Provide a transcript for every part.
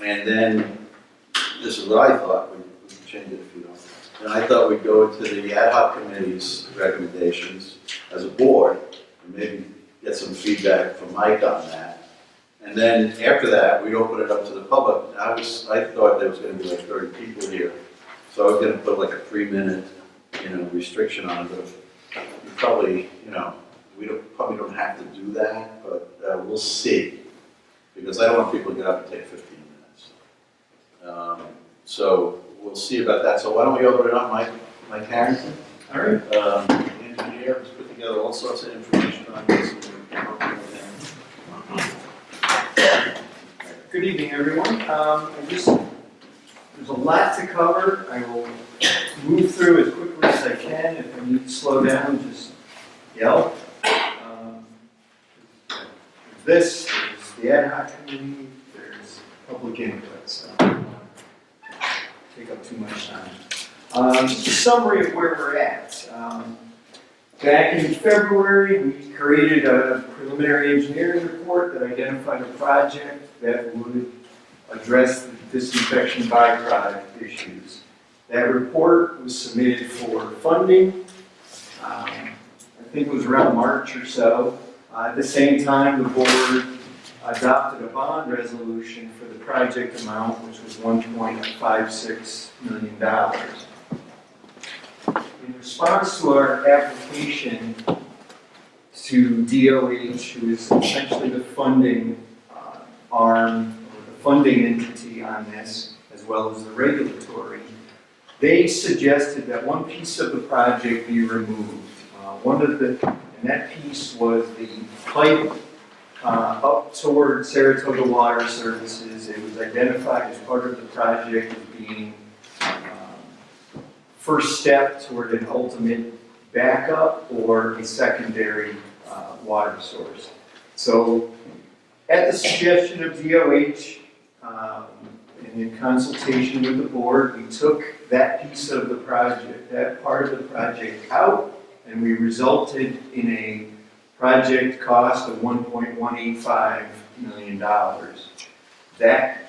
And then, this is what I thought, we can change it if you don't. And I thought we'd go to the ad hoc committee's recommendations as a board, and maybe get some feedback from Mike on that. And then after that, we'd open it up to the public. I thought there was gonna be like 30 people here. So I was gonna put like a 3-minute, restriction on it, but we probably, probably don't have to do that, but we'll see. Because I don't want people to get up and take 15 minutes. So we'll see about that. So why don't we open it up, Mike Harrington? All right. The engineer has put together all sorts of information on this. Good evening, everyone. There's a lot to cover. I will move through as quickly as I can. If I need to slow down, just yell. There's the ad hoc committee, there's public input, so I don't want to take up too much time. Just a summary of where we're at. Back in February, we created a preliminary engineering report that identified a project that would address the disinfection byproduct issues. That report was submitted for funding. I think it was around March or so. At the same time, the board adopted a bond resolution for the project amount, which was $1.56 million. In response to our application to DOH, who is essentially the funding arm, or the funding entity on this, as well as the regulatory, they suggested that one piece of the project be removed. And that piece was the pipe up toward Saratoga Water Services. It was identified as part of the project as being first step toward an ultimate backup or a secondary water source. So, at the suggestion of DOH, and in consultation with the board, we took that piece of the project, that part of the project out, and we resulted in a project cost of $1.185 million. That,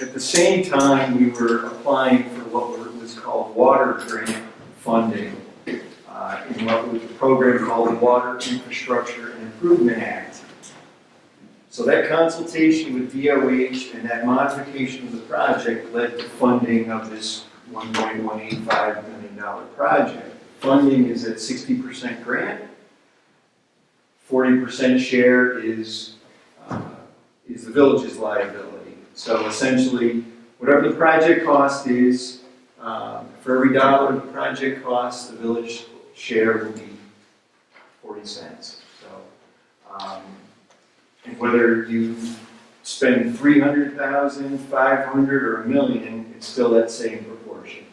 at the same time, we were applying for what was called water grant funding in what was a program called the Water Infrastructure and Improvement Act. So that consultation with DOH and that modification of the project led to funding of this $1.185 million project. Funding is at 60% grant, 40% share is the village's liability. So essentially, whatever the project cost is, for every dollar the project costs, the village share will be 40 cents. So, and whether you spend $300,000, $500,000, or $1 million, it's still that same proportion.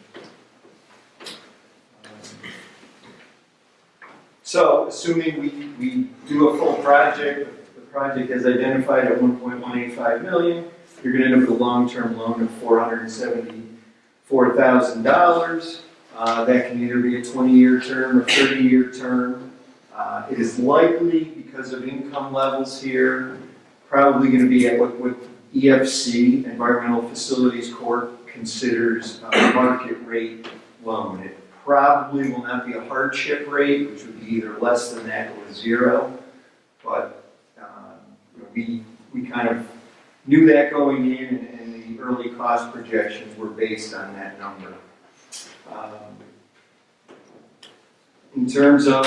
So, assuming we do a full project, the project is identified at $1.185 million, you're going to end up with a long-term loan of $474,000. That can either be a 20-year term or 30-year term. It is likely, because of income levels here, probably going to be at what EFC, Environmental Facilities Corp., considers a market rate loan. It probably will not be a hardship rate, which would be either less than that or zero. But we kind of knew that going in, and the early cost projections were based on that number. In terms of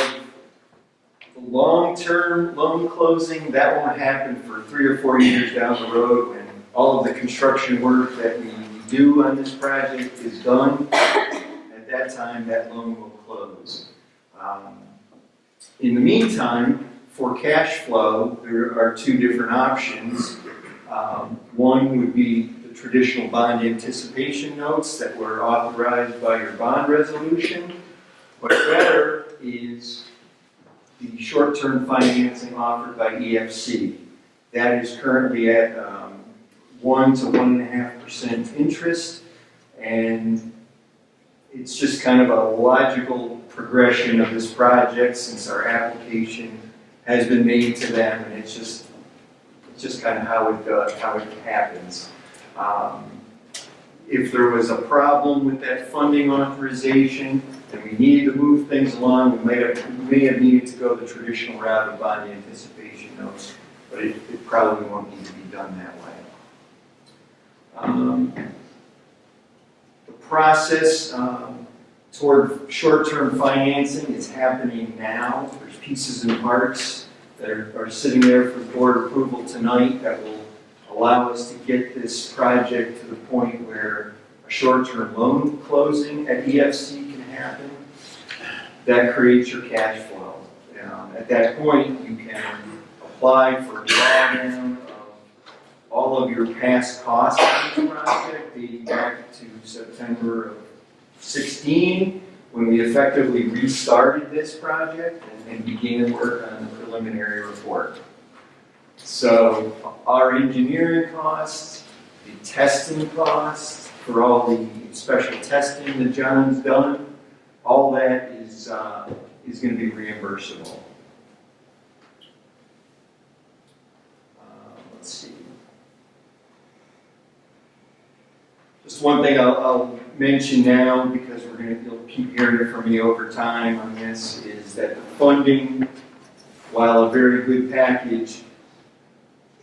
the long-term loan closing, that won't happen for 3 or 4 years down the road when all of the construction work that we do on this project is done. At that time, that loan will close. In the meantime, for cash flow, there are 2 different options. One would be the traditional bond anticipation notes that were authorized by your bond resolution. But better is the short-term financing offered by EFC. That is currently at 1 to 1.5% interest, and it's just kind of a logical progression of this project since our application has been made to them, and it's just It's just kind of how it happens. If there was a problem with that funding authorization and we needed to move things along, we may have needed to go the traditional route of bond anticipation notes, but it probably won't need to be done that way. The process toward short-term financing is happening now. There's pieces and parts that are sitting there for board approval tonight that will allow us to get this project to the point where a short-term loan closing at EFC can happen. That creates your cash flow. At that point, you can apply for a drawdown of all of your past costs on this project, dating back to September of 16, when we effectively restarted this project and began work on the preliminary report. So our engineering costs, the testing costs for all the special testing that John's done, all that is going to be reimbursable. Let's see. Just one thing I'll mention now, because you'll keep hearing it from me over time on this, is that the funding, while a very good package,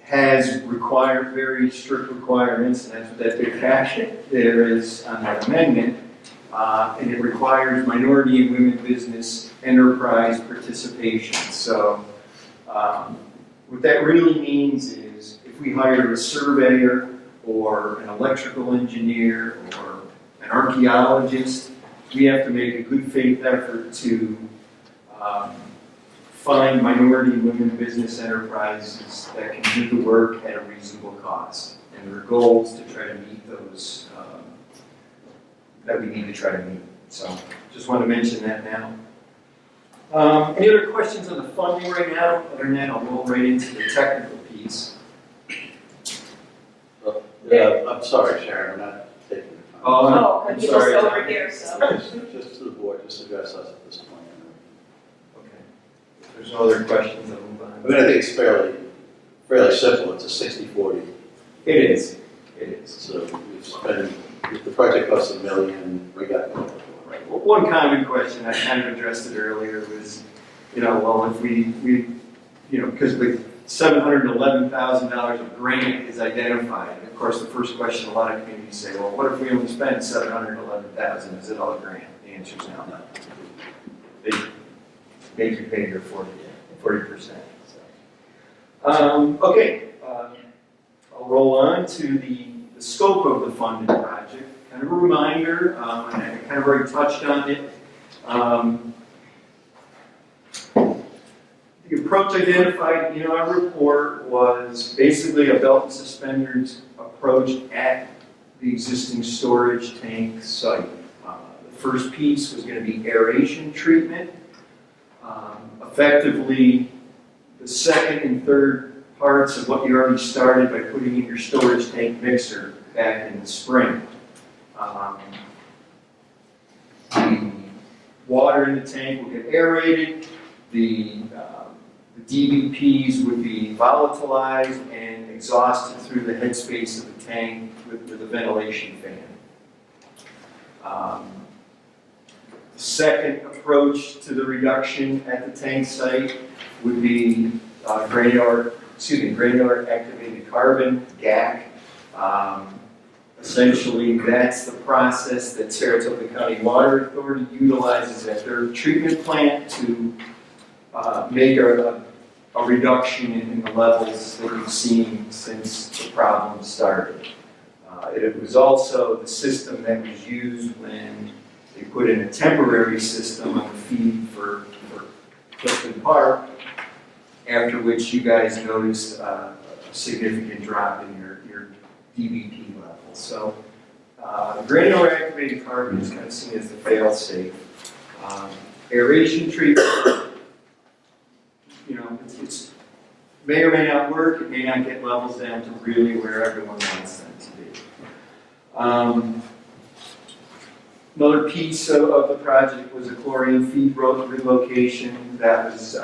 has required very strict requirements, and that's what that big packet there is on that amendment, and it requires minority and women business enterprise participation. So what that really means is if we hire a surveyor or an electrical engineer or an archaeologist, we have to make a good faith effort to find minority and women business enterprises that can do the work at a reasonable cost. And their goal is to try to meet those that we need to try to meet. So just want to mention that now. Any other questions on the funding right now? Other than that, I'll roll right into the technical piece. Yeah, I'm sorry, Sharon, we're not taking the time. Oh, I'm I'm just sorry, over Tom. here, so. Just to the board, just address us at this point. Okay. If there's no other questions, I'll move on. I mean, I think it's fairly simple. It's a 60-40. It is. It is. So we've spent, if the project costs $1 million, we got $1 million. Right. Well, one common question, I kind of addressed it earlier, was, well, if we because the $711,000 of grant is identified. And of course, the first question a lot of communities say, well, what if we only spend $711,000? Is it all a grant? The answer is no. They make you pay your 40%. So. Okay, I'll roll on to the scope of the funded project. Kind of a reminder, and I kind of already touched on it. The approach identified in our report was basically a belt and suspenders approach at the existing storage tank site. The first piece was going to be aeration treatment. Effectively, the second and third parts of what you already started by putting in your storage tank mixer back in the spring. The water in the tank will get aerated. The DBPs would be volatilized and exhausted through the headspace of the tank with a ventilation fan. The second approach to the reduction at the tank site would be granular activated carbon, GAC. Essentially, that's the process that Saratoga County Water Authority utilizes at their treatment plant to make a reduction in the levels that you've seen since the problem started. It was also the system that was used when they put in a temporary system on the feed for Clifton Park, after which you guys noticed a significant drop in your DBP level. So granular activated carbon is kind of seen as the fail-safe. Aeration treatment, it's may or may not work. It may not get levels down to really where everyone wants them to be. Another piece of the project was a chlorine feed relocation. That was,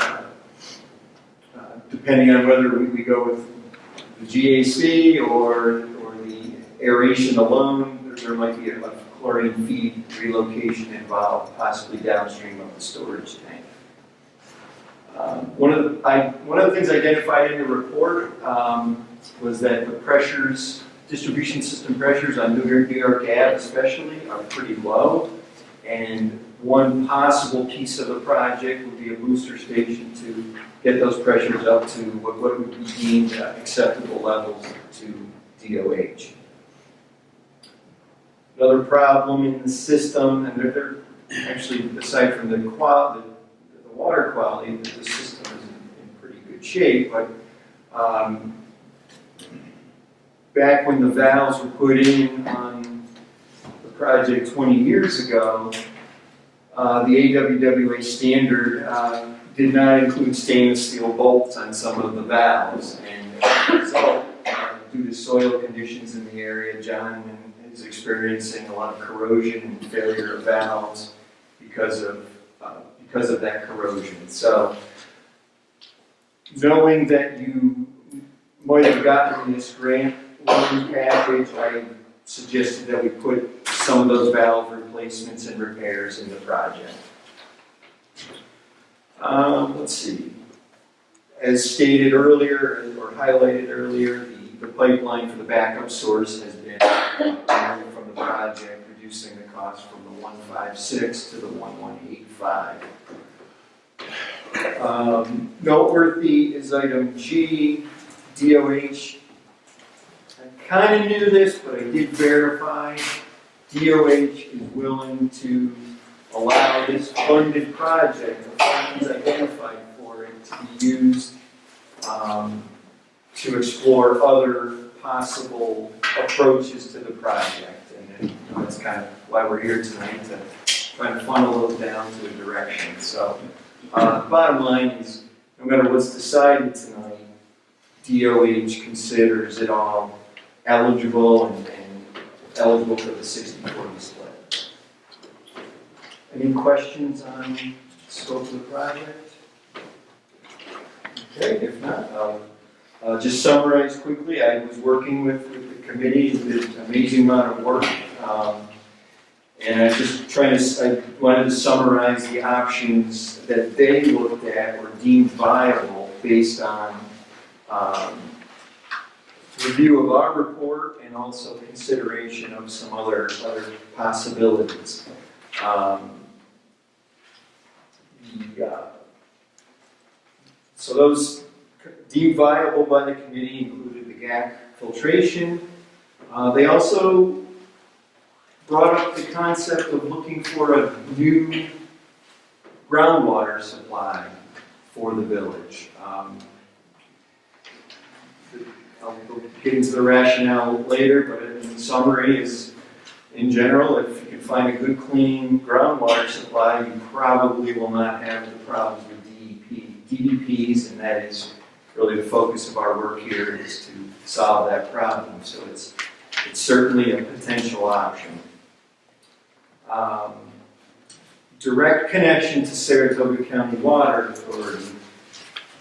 depending on whether we go with the GAC or the aeration alone, there might be a chlorine feed relocation involved, possibly downstream of the storage tank. One of the things identified in the report was that the pressures, distribution system pressures on New York Ave especially, are pretty low. And one possible piece of the project would be a booster station to get those pressures up to what would be deemed acceptable levels to DOH. Another problem in the system, and they're actually, aside from the water quality, the system is in pretty good shape, but back when the valves were put in on the project 20 years ago, the AWWA standard did not include stainless steel bolts on some of the valves, and as a result, due to soil conditions in the area, John is experiencing a lot of corrosion and failure of valves because of that corrosion. So, knowing that you might have gotten this grant loan package, I suggested that we put some of those valve replacements and repairs in the project. Let's see. As stated earlier, or highlighted earlier, the pipeline for the backup source has been removed from the project, reducing the cost from the 156 to the 1185. Noteworthy is item G, DOH. I kind of knew this, but I did verify. DOH is willing to allow this funded project, the funds identified for it, to be used to explore other possible approaches to the project. And that's kind of why we're here tonight, to try to funnel those down to a direction. So the bottom line is, no matter what's decided tonight, DOH considers it all eligible and eligible for the 60-40 split. Any questions on the scope of the project? Okay, if not, I'll just summarize quickly. I was working with the committee, did an amazing amount of work, and I wanted to summarize the options that they looked at or deemed viable based on review of our report and also consideration of some other possibilities. So those deemed viable by the committee included the GAC filtration. They also brought up the concept of looking for a new groundwater supply for the village. I'll get into the rationale later, but in summary is, in general, if you can find a good, clean groundwater supply, you probably will not have the problems with DEPs, and that is really the focus of our work here, is to solve that problem. So it's certainly a potential option. Direct connection to Saratoga County Water Authority.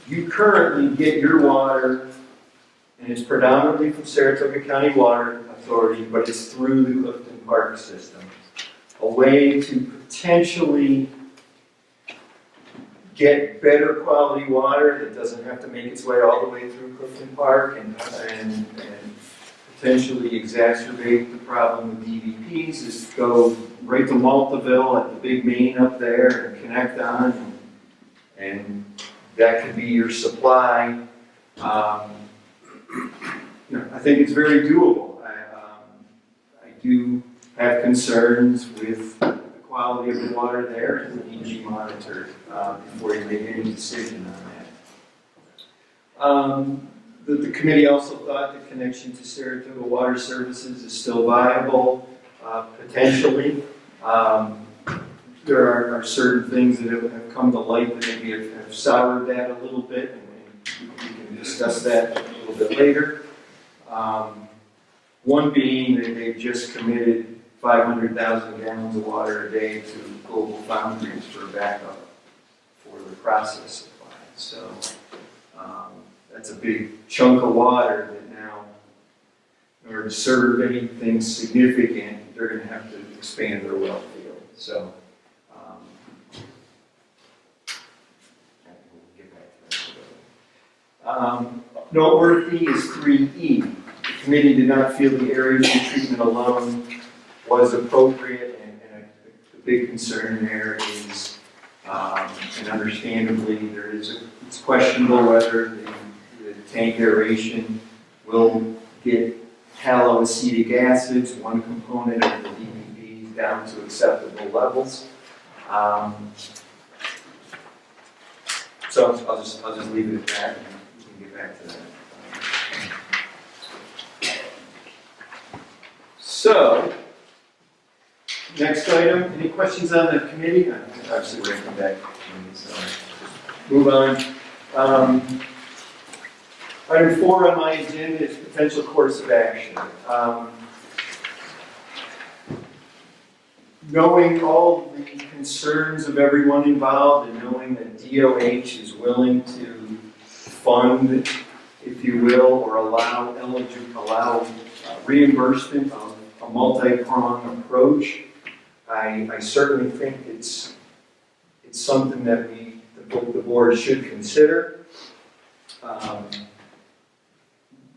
You currently get your water, and it's predominantly from Saratoga County Water Authority, but it's through the Clifton Park system. A way to potentially get better quality water that doesn't have to make its way all the way through Clifton Park and potentially exacerbate the problem with DVPs is to go right to Maltaville at the big main up there and connect on, and that could be your supply. I think it's very doable. I do have concerns with the quality of the water there, and it needs to be monitored before you make any decision on that. The committee also thought the connection to Saratoga Water Services is still viable, potentially. There are certain things that have come to light that maybe have soured that a little bit, and we can discuss that a little bit later. One being that they've just committed 500,000 gallons of water a day to Global Foundries for backup for the process supply. So that's a big chunk of water that in order to serve anything significant, they're going to have to expand their well field. So, we'll get back to that. Noteworthy is 3E. The committee did not feel the aeration treatment alone was appropriate, and the big concern there is, and understandably, it's questionable whether the tank aeration will get haloacetic acids, one component of the DEPs, down to acceptable levels. So I'll just leave it at that, and we can get back to that. So, next item, any questions on the committee? Obviously, we're going to come back to the committee, so move on. Item 4 on my agenda is potential course of action. Knowing all the concerns of everyone involved and knowing that DOH is willing to fund, if you will, or allow reimbursement of a multi-pronged approach, I certainly think it's something that the board should consider.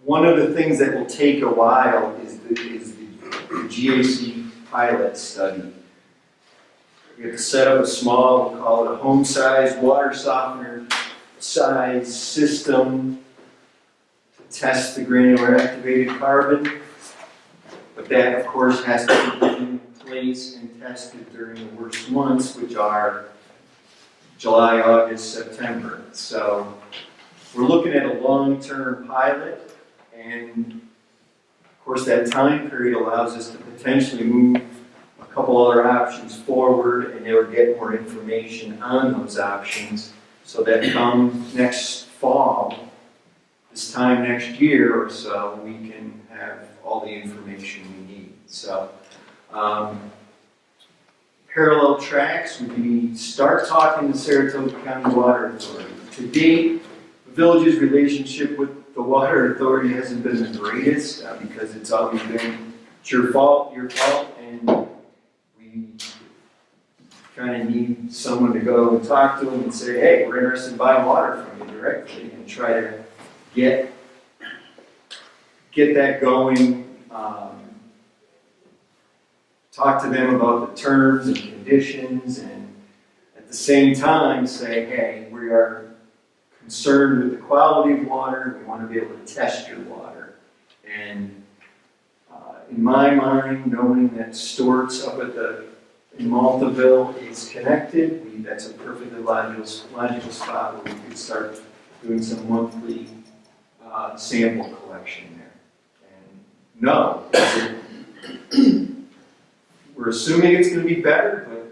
One of the things that will take a while is the GAC pilot study. We have to set up a small, we'll call it a home-sized water softener size system to test the granular activated carbon. But that, of course, has to be put in place and tested during the worst months, which are July, August, September. So we're looking at a long-term pilot, and of course that time period allows us to potentially move a couple other options forward and or get more information on those options so that come next fall, this time next year or so, we can have all the information we need. So, parallel tracks would be start talking to Saratoga County Water Authority. To date, the village's relationship with the Water Authority hasn't been the greatest because it's always been it's your fault, and we kind of need someone to go and talk to them and say, hey, we're interested in buying water from you directly, and try to get that going. Talk to them about the terms and conditions, and at the same time say, hey, we are concerned with the quality of water. We want to be able to test your water. And in my mind, knowing that Stewart's up in Maltaville is connected, that's a perfectly logical spot where we could start doing some monthly sample collection there. And no, we're assuming it's going to be better, but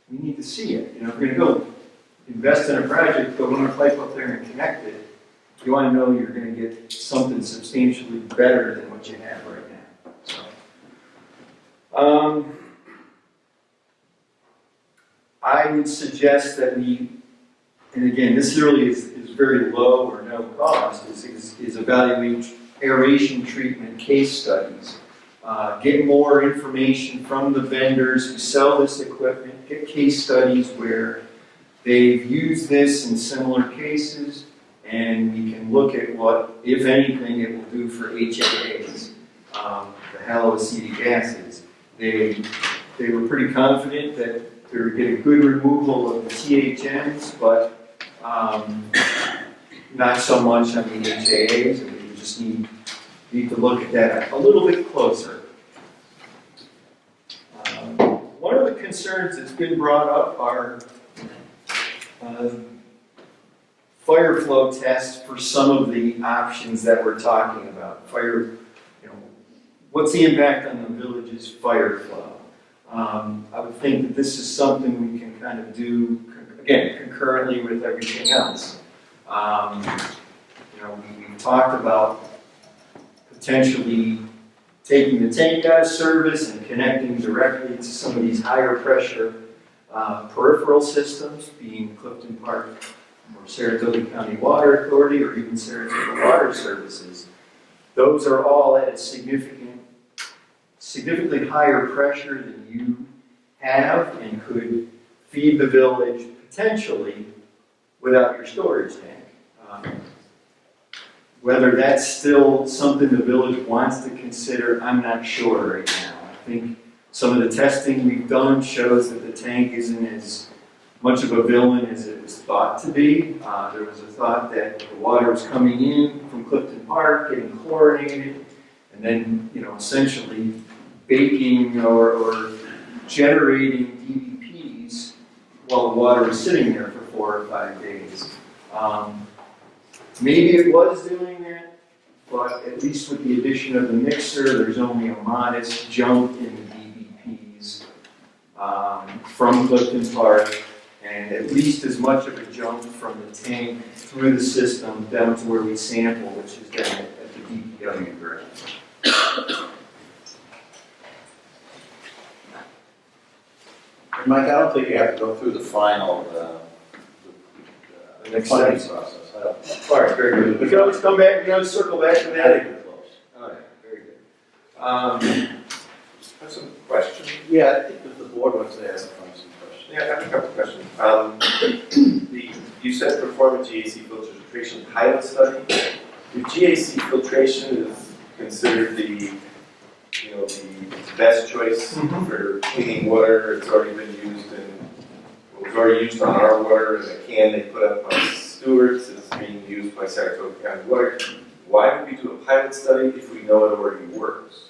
we need to see it. If we're going to go invest in a project, go run a pipe up there and connect it, you want to know you're going to get something substantially better than what you have right now. So, I would suggest that we, and again, this really is very low or no cost, is evaluate aeration treatment case studies. Get more information from the vendors who sell this equipment, get case studies where they've used this in similar cases, and we can look at what, if anything, it will do for HAAs, the haloacetic acids. They were pretty confident that they were getting good removal of the THMs, but not so much on the HAAs, and we just need to look at that a little bit closer. One of the concerns that's been brought up are fire flow tests for some of the options that we're talking about. What's the impact on the village's fire flow? I would think that this is something we can kind of do, again, concurrently with everything else. We talked about potentially taking the tank out of service and connecting directly to some of these higher pressure peripheral systems, being Clifton Park or Saratoga County Water Authority or even Saratoga Water Services. Those are all at a significant significantly higher pressure than you have and could feed the village potentially without your storage tank. Whether that's still something the village wants to consider, I'm not sure right now. I think some of the testing we've done shows that the tank isn't as much of a villain as it was thought to be. There was a thought that the water was coming in from Clifton Park, getting chlorinated, and then, essentially baking or generating DVPs while the water was sitting there for 4 or 5 days. Maybe it was doing that, but at least with the addition of the mixer, there's only a modest jump in the DVPs from Clifton Park, and at least as much of a jump from the tank through the system down to where we sample, which is down at the DPW ground. And Mike, I don't think you have to go through the final Next funding step. process. I don't. All right, very good. We can always come back, we can always circle back to I that. think we're close. All right, very good. I have some questions. Yeah, I think if the board wants to ask some questions. Yeah, I have a couple of questions. You said perform a GAC filtration pilot study. If GAC filtration is considered the best choice for cleaning water, it's already been used it's already used on our water in a can they put up by Stewart's, it's being used by Saratoga County Water. Why would we do a pilot study if we know it already works?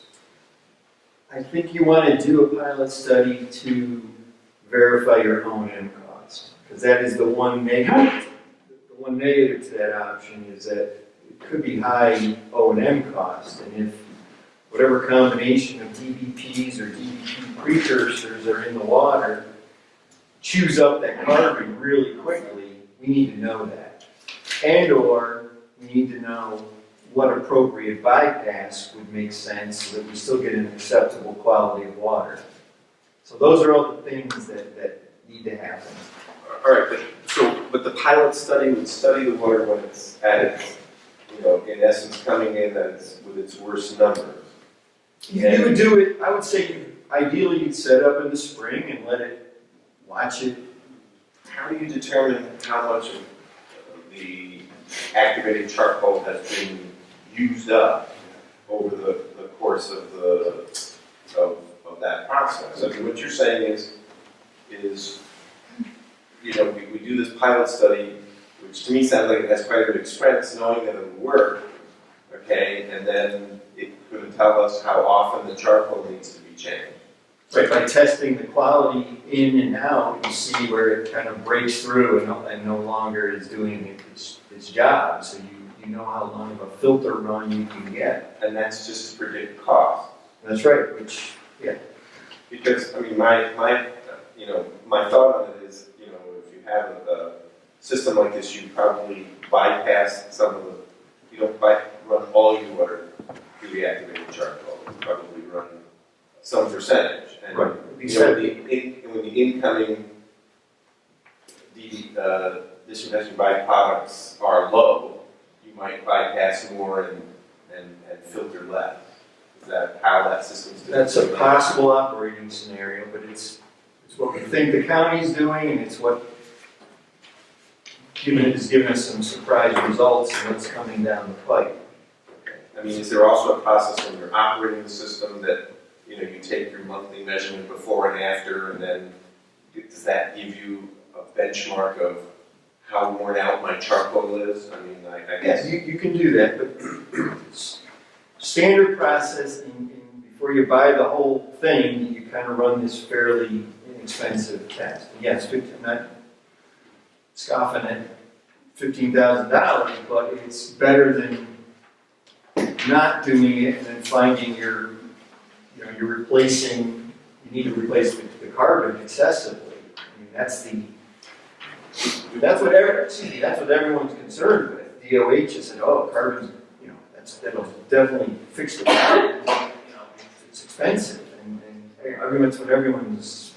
I think you want to do a pilot study to verify your O&M cost, because that is the one negative. The one negative to that option is that it could be high O&M cost, and if whatever combination of DBPs or DBP precursors are in the water chews up that carbon really quickly, we need to know that. And or we need to know what appropriate bypass would make sense so that we still get an acceptable quality of water. So those are all the things that need to happen. All right, but the pilot study would study the water when it's at its, in essence, coming in with its worst numbers. You would do it, I would say, ideally you'd set up in the spring and let it watch it. How do you determine how much of the activated charcoal has been used up over the course of that process? I mean, what you're saying is we do this pilot study, which to me sounds like it has quite a bit of expense, knowing that it'll work, okay, and then it could tell us how often the charcoal needs to be changed. Right, by testing the quality in and out, you see where it kind of breaks through and no longer is doing its job. So you know how long of a filter run you can get. And that's just to predict cost. That's right, Because, I mean, my thought on it is, if you have a system like this, you probably bypass some of you don't run all your water through the activated charcoal. You probably run some percentage. And right. When the incoming disinfection byproducts are low, you might bypass more and filter less. Is that how that system's doing? That's a possible operating scenario, but it's what we think the county's doing, and it's what has given us some surprise results and what's coming down the pipe. Okay. I mean, is there also a process when you're operating the system that you take your monthly measurement before and after, and then does that give you a benchmark of how worn out my charcoal is? I mean, I guess. Yes, you can do that, but standard process before you buy the whole thing, you kind of run this fairly inexpensive test. Yes, I'm not scoffing at $15,000, but it's better than not doing it and then finding you're replacing, you need to replace the carbon excessively. I mean, that's what everyone's concerned with. DOH has said, oh, carbon's, that'll definitely fix the problem. It's expensive, and that's what everyone's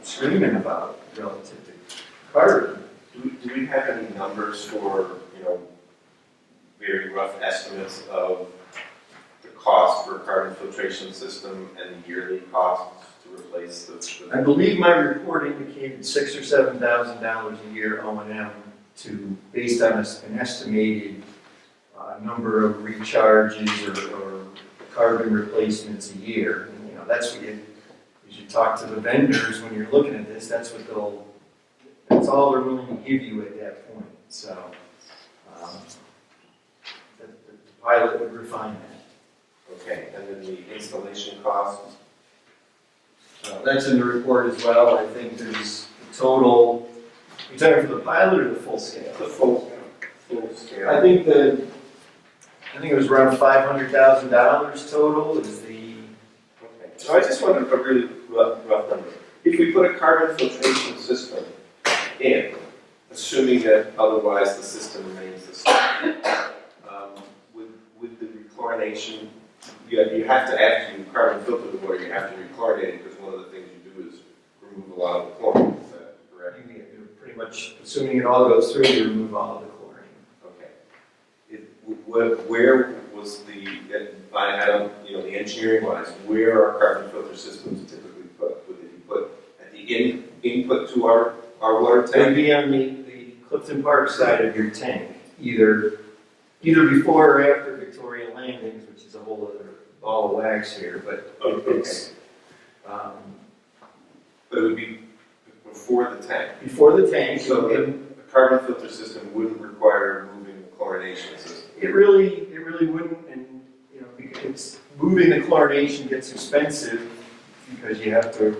screaming about relative to carbon. Do we have any numbers for, very rough estimates of the cost for a carbon filtration system and the yearly costs to replace the? I believe my report indicated $6,000 or $7,000 a year O&M based on an estimated number of recharges or carbon replacements a year. And, you know, that's what you talk to the vendors when you're looking at this, that's all they're willing to give you at that point. So the pilot would refine that. Okay, and then the installation costs? That's in the report as well. I think there's a total, you're talking for the pilot or the full scale? The full scale. I think it was around $500,000 total is the. Okay, so I just wanted a really rough number. If we put a carbon filtration system in, assuming that otherwise the system remains the same, with the rechlorination, you have to, after you carbon filter the water, you have to rechlorinate it, because one of the things you do is remove a lot of the chlorine. Is that correct? You're pretty much, assuming it all goes through, you remove all of the chlorine. Okay. Where was I don't, the engineering wise, where are carbon filter systems typically put? Would they be put at the input to our water It would tank? be on the Clifton Park side of your tank, either before or after Victoria Landings, which is a whole other ball of wax here, but it's But it would be before the tank. before the tank. So the carbon filter system wouldn't require moving the chlorination system. It really wouldn't, and because moving the chlorination gets expensive because you have to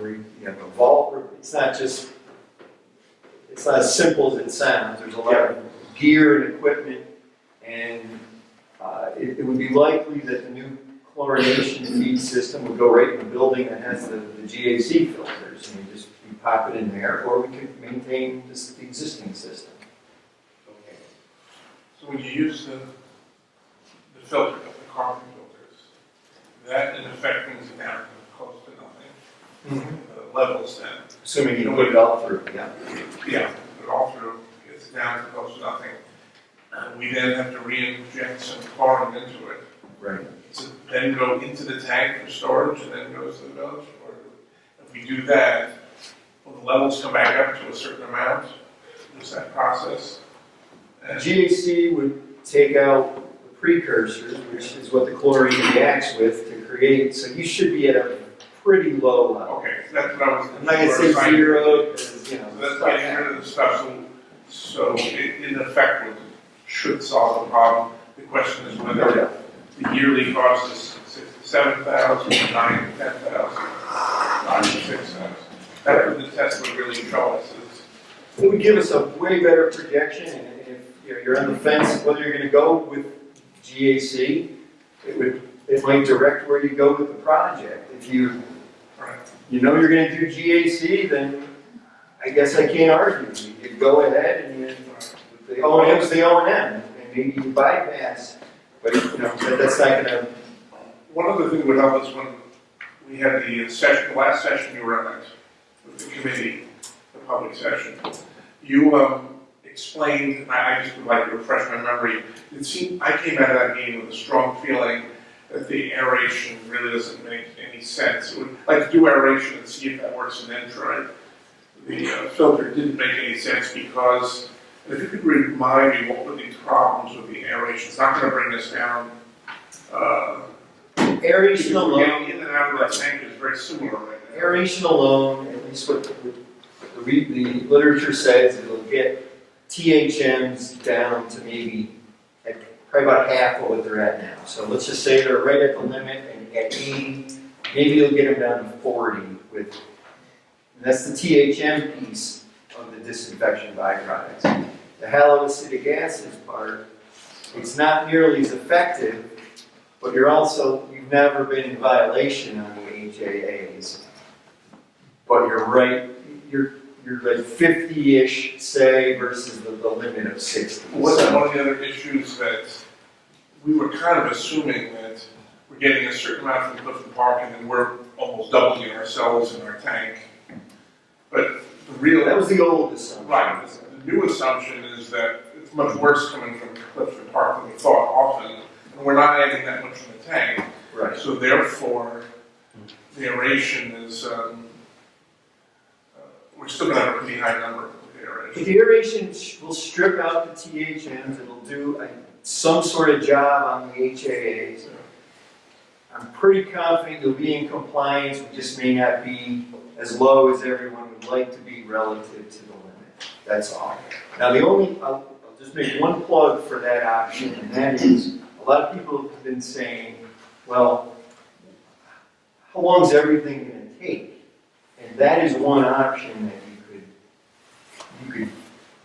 vault. It's not as simple as it sounds. There's a lot of gear and equipment, and it would be likely that the new chlorination feed system would go right in the building that has the GAC filters, and you pop it in there, or we could maintain the existing system. Okay. So when you use the filter, the carbon filters, that in effect brings it down to close to nothing. The levels then. Assuming you put it all through, yeah. Yeah, put it all through, it's down to close to nothing. We then have to re-inject some chlorine into it. Right. To then go into the tank for storage and then goes to the village. Or if we do that, will the levels come back up to a certain amount? Is that process? And GAC would take out the precursors, which is what the chlorine reacts with to create, so you should be at a pretty low level. okay, that's what I was. I'm not gonna say zero, because, So that's getting rid of the stuff, so it in effect should solve the problem. The question is whether the yearly cost is 7,000, 9,000, 10,000, 5,000, 6,000. That's what the test would really show us. It would give us a way better projection, and if you're on the fence whether you're gonna go with GAC, it might direct where you go with the project. If you know you're gonna do GAC, then I guess I can't argue. You go ahead and the O&M's the O&M, and maybe you bypass, but that's not gonna. One other thing that would help us when we had the last session you were at with the committee, the public session, you explained, I just would like to refresh my memory, it seemed, I came out of that meeting with a strong feeling that the aeration really doesn't make any sense. It would like to do aeration and see if that works, and then try. The filter didn't make any sense because, if you could remind me what were the problems with the aeration, it's not going to bring us down. Aeration alone. Getting in and out of that tank is very similar right now. Aeration alone, at least what the literature says, it'll get THMs down to maybe probably about half of what they're at now. So let's just say they're right at the limit, and at 80, maybe you'll get them down to 40 and that's the THM piece of the disinfection byproducts. The haloacidic acids part, it's not nearly as effective, but you've never been in violation on the HAAs. But you're right, you're like 50-ish, say, versus the limit of 60. One of the other issues that we were kind of assuming that we're getting a certain amount from Clifton Park and then we're almost doubling ourselves in our tank. But the real... That was the old assumption. Right. The new assumption is that it's much worse coming from Clifton Park than we thought often. And we're not adding that much in the tank. Right, so therefore, the aeration is, we're still gonna have a pretty high number with the aeration. The aeration will strip out the THMs, it'll do some sort of job on the HAAs. I'm pretty confident you'll be in compliance, we just may not be as low as everyone would like to be relative to the limit, that's all. Now I'll just make one plug for that option, and that is, a lot of people have been saying, well, how long is everything going to take? And that is one option that you could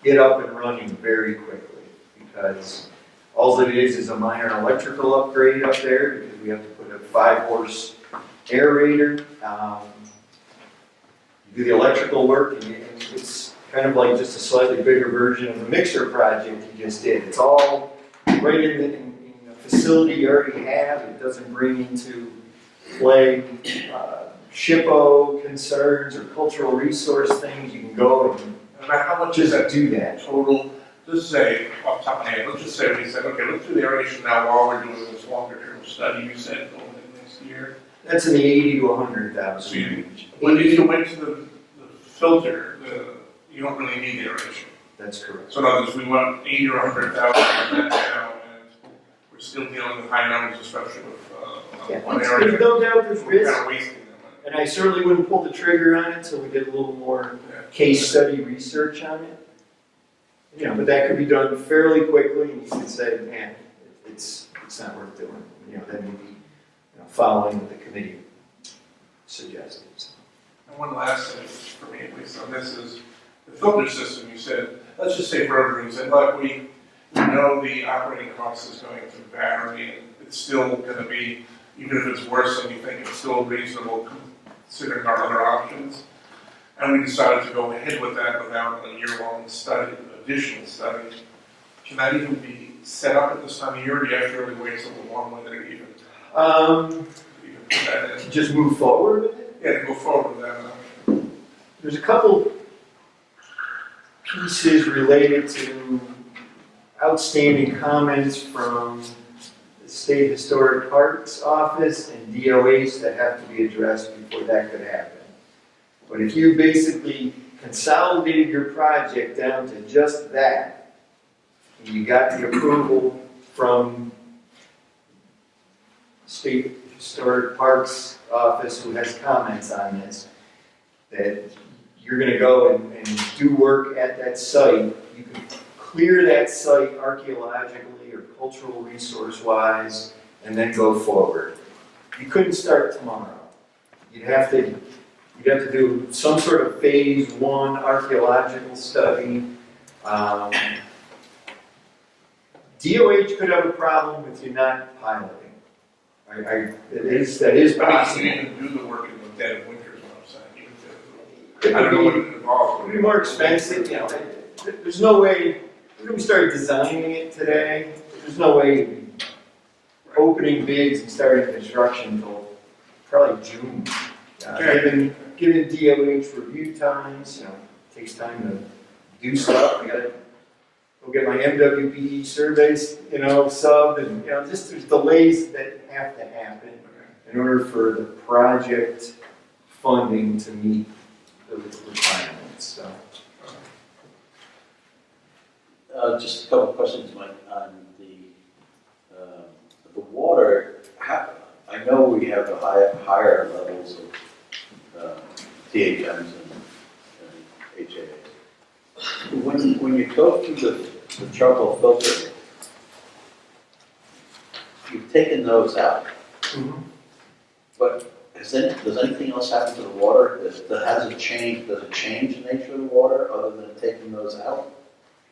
get up and running very quickly, because all it is a minor electrical upgrade up there, because we have to put a 5-horse aerator. You do the electrical work, and it's kind of like just a slightly bigger version of the mixer project you just did. It's all right in the facility you already have. It doesn't bring into play SHPO concerns or cultural resource things. You can go and How much is that do that. total? Let's say, off the top of my head, let's just say we said, okay, let's do the aeration now while we're doing this longer term study you said going in next year. That's in the 80 to So 100,000 you, range. when you went to the filter, you don't really need the aeration. That's correct. So in other words, we want 80 or 100,000 on that now, and we're still dealing with high numbers, especially with one There's area. no doubt there's We're risk, kind of wasting that money. and I certainly wouldn't pull the trigger on it until we did a little more case study research on it. But that could be done fairly quickly, and you can say, man, it's not worth doing. Then we'd be following what the committee suggested. So. And one last thing for me, at least on this, is the filter system. You said, let's just say for everyone, you said, look, we know the operating cost is going to vary, and it's still going to be, even if it's worse than you think, it's still reasonable considering our other options. And we decided to go ahead with that without a year-long study, additional study. Can that even be set up at this time of year, or do you have to really wait till the warm weather to even put that in? To just move forward with it? Yeah, to go forward with that. There's a couple pieces related to outstanding comments from the State Historic Parks Office and DOH that have to be addressed before that could happen. But if you basically consolidated your project down to just that, and you got the approval from State Historic Parks Office, who has comments on this, that you're going to go and do work at that site, you can clear that site archaeologically or cultural resource-wise, and then go forward. You couldn't start tomorrow. You'd have to do some sort of phase 1 archaeological study. DOH could have a problem with you not piloting. That is But you possible. can even do the work in the dead of winter is what I'm saying. Even if I don't know what it involves. It would be more expensive, there's no way, if we started designing it today, there's no way we'd be opening bids and starting construction until probably June. Given DOH review times, it takes time to do stuff. I gotta go get my MWPE surveys, subbed, and, just there's delays that have to happen in order for the project funding to meet the requirements, so. Just a couple of questions, Mike, on the water. I know we have the higher levels of THMs and HAAs. When you go through the charcoal filter, you've taken those out. Mm-hmm. But does anything else happen to the water? Does it change the nature of the water other than taking those out?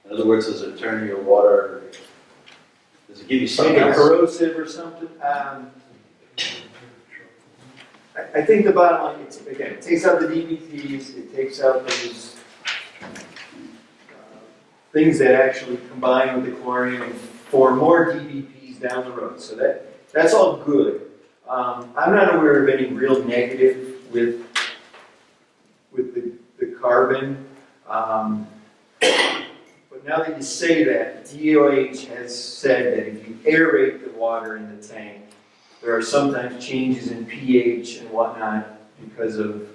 In other words, does it turn your water, does it give you something Maybe else? corrosive or something? I think the bottom line, it takes out the DBTs, it takes out those things that actually combine with the chlorine and form more DBPs down the road. So that's all good. I'm not aware of any real negative with the carbon. But now that you say that, DOH has said that if you aerate the water in the tank, There are sometimes changes in pH and whatnot because of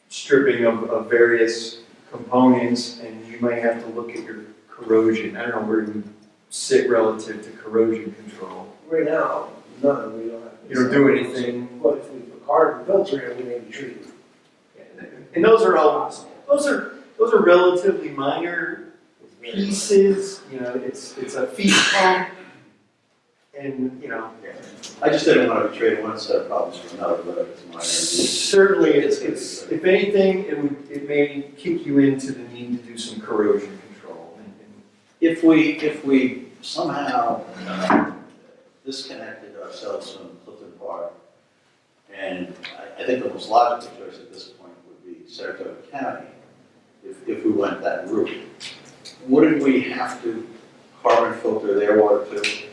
stripping of various components, and you might have to look at your corrosion. I don't know where you sit relative to corrosion control. Right now, none, we don't have. You don't do anything. But if we put carbon filter in, we may be treated. And those are all, those are relatively minor pieces, you know, it's a feed pump, and, you know. I just didn't want to trade one set of problems for another, but it's minor. Certainly, it's, if anything, it may kick you into the need to do some corrosion control. If we somehow disconnected ourselves from Clifton Park, and I think the most logical choice at this point would be Saratoga County, if we went that route. Wouldn't we have to carbon filter their water too?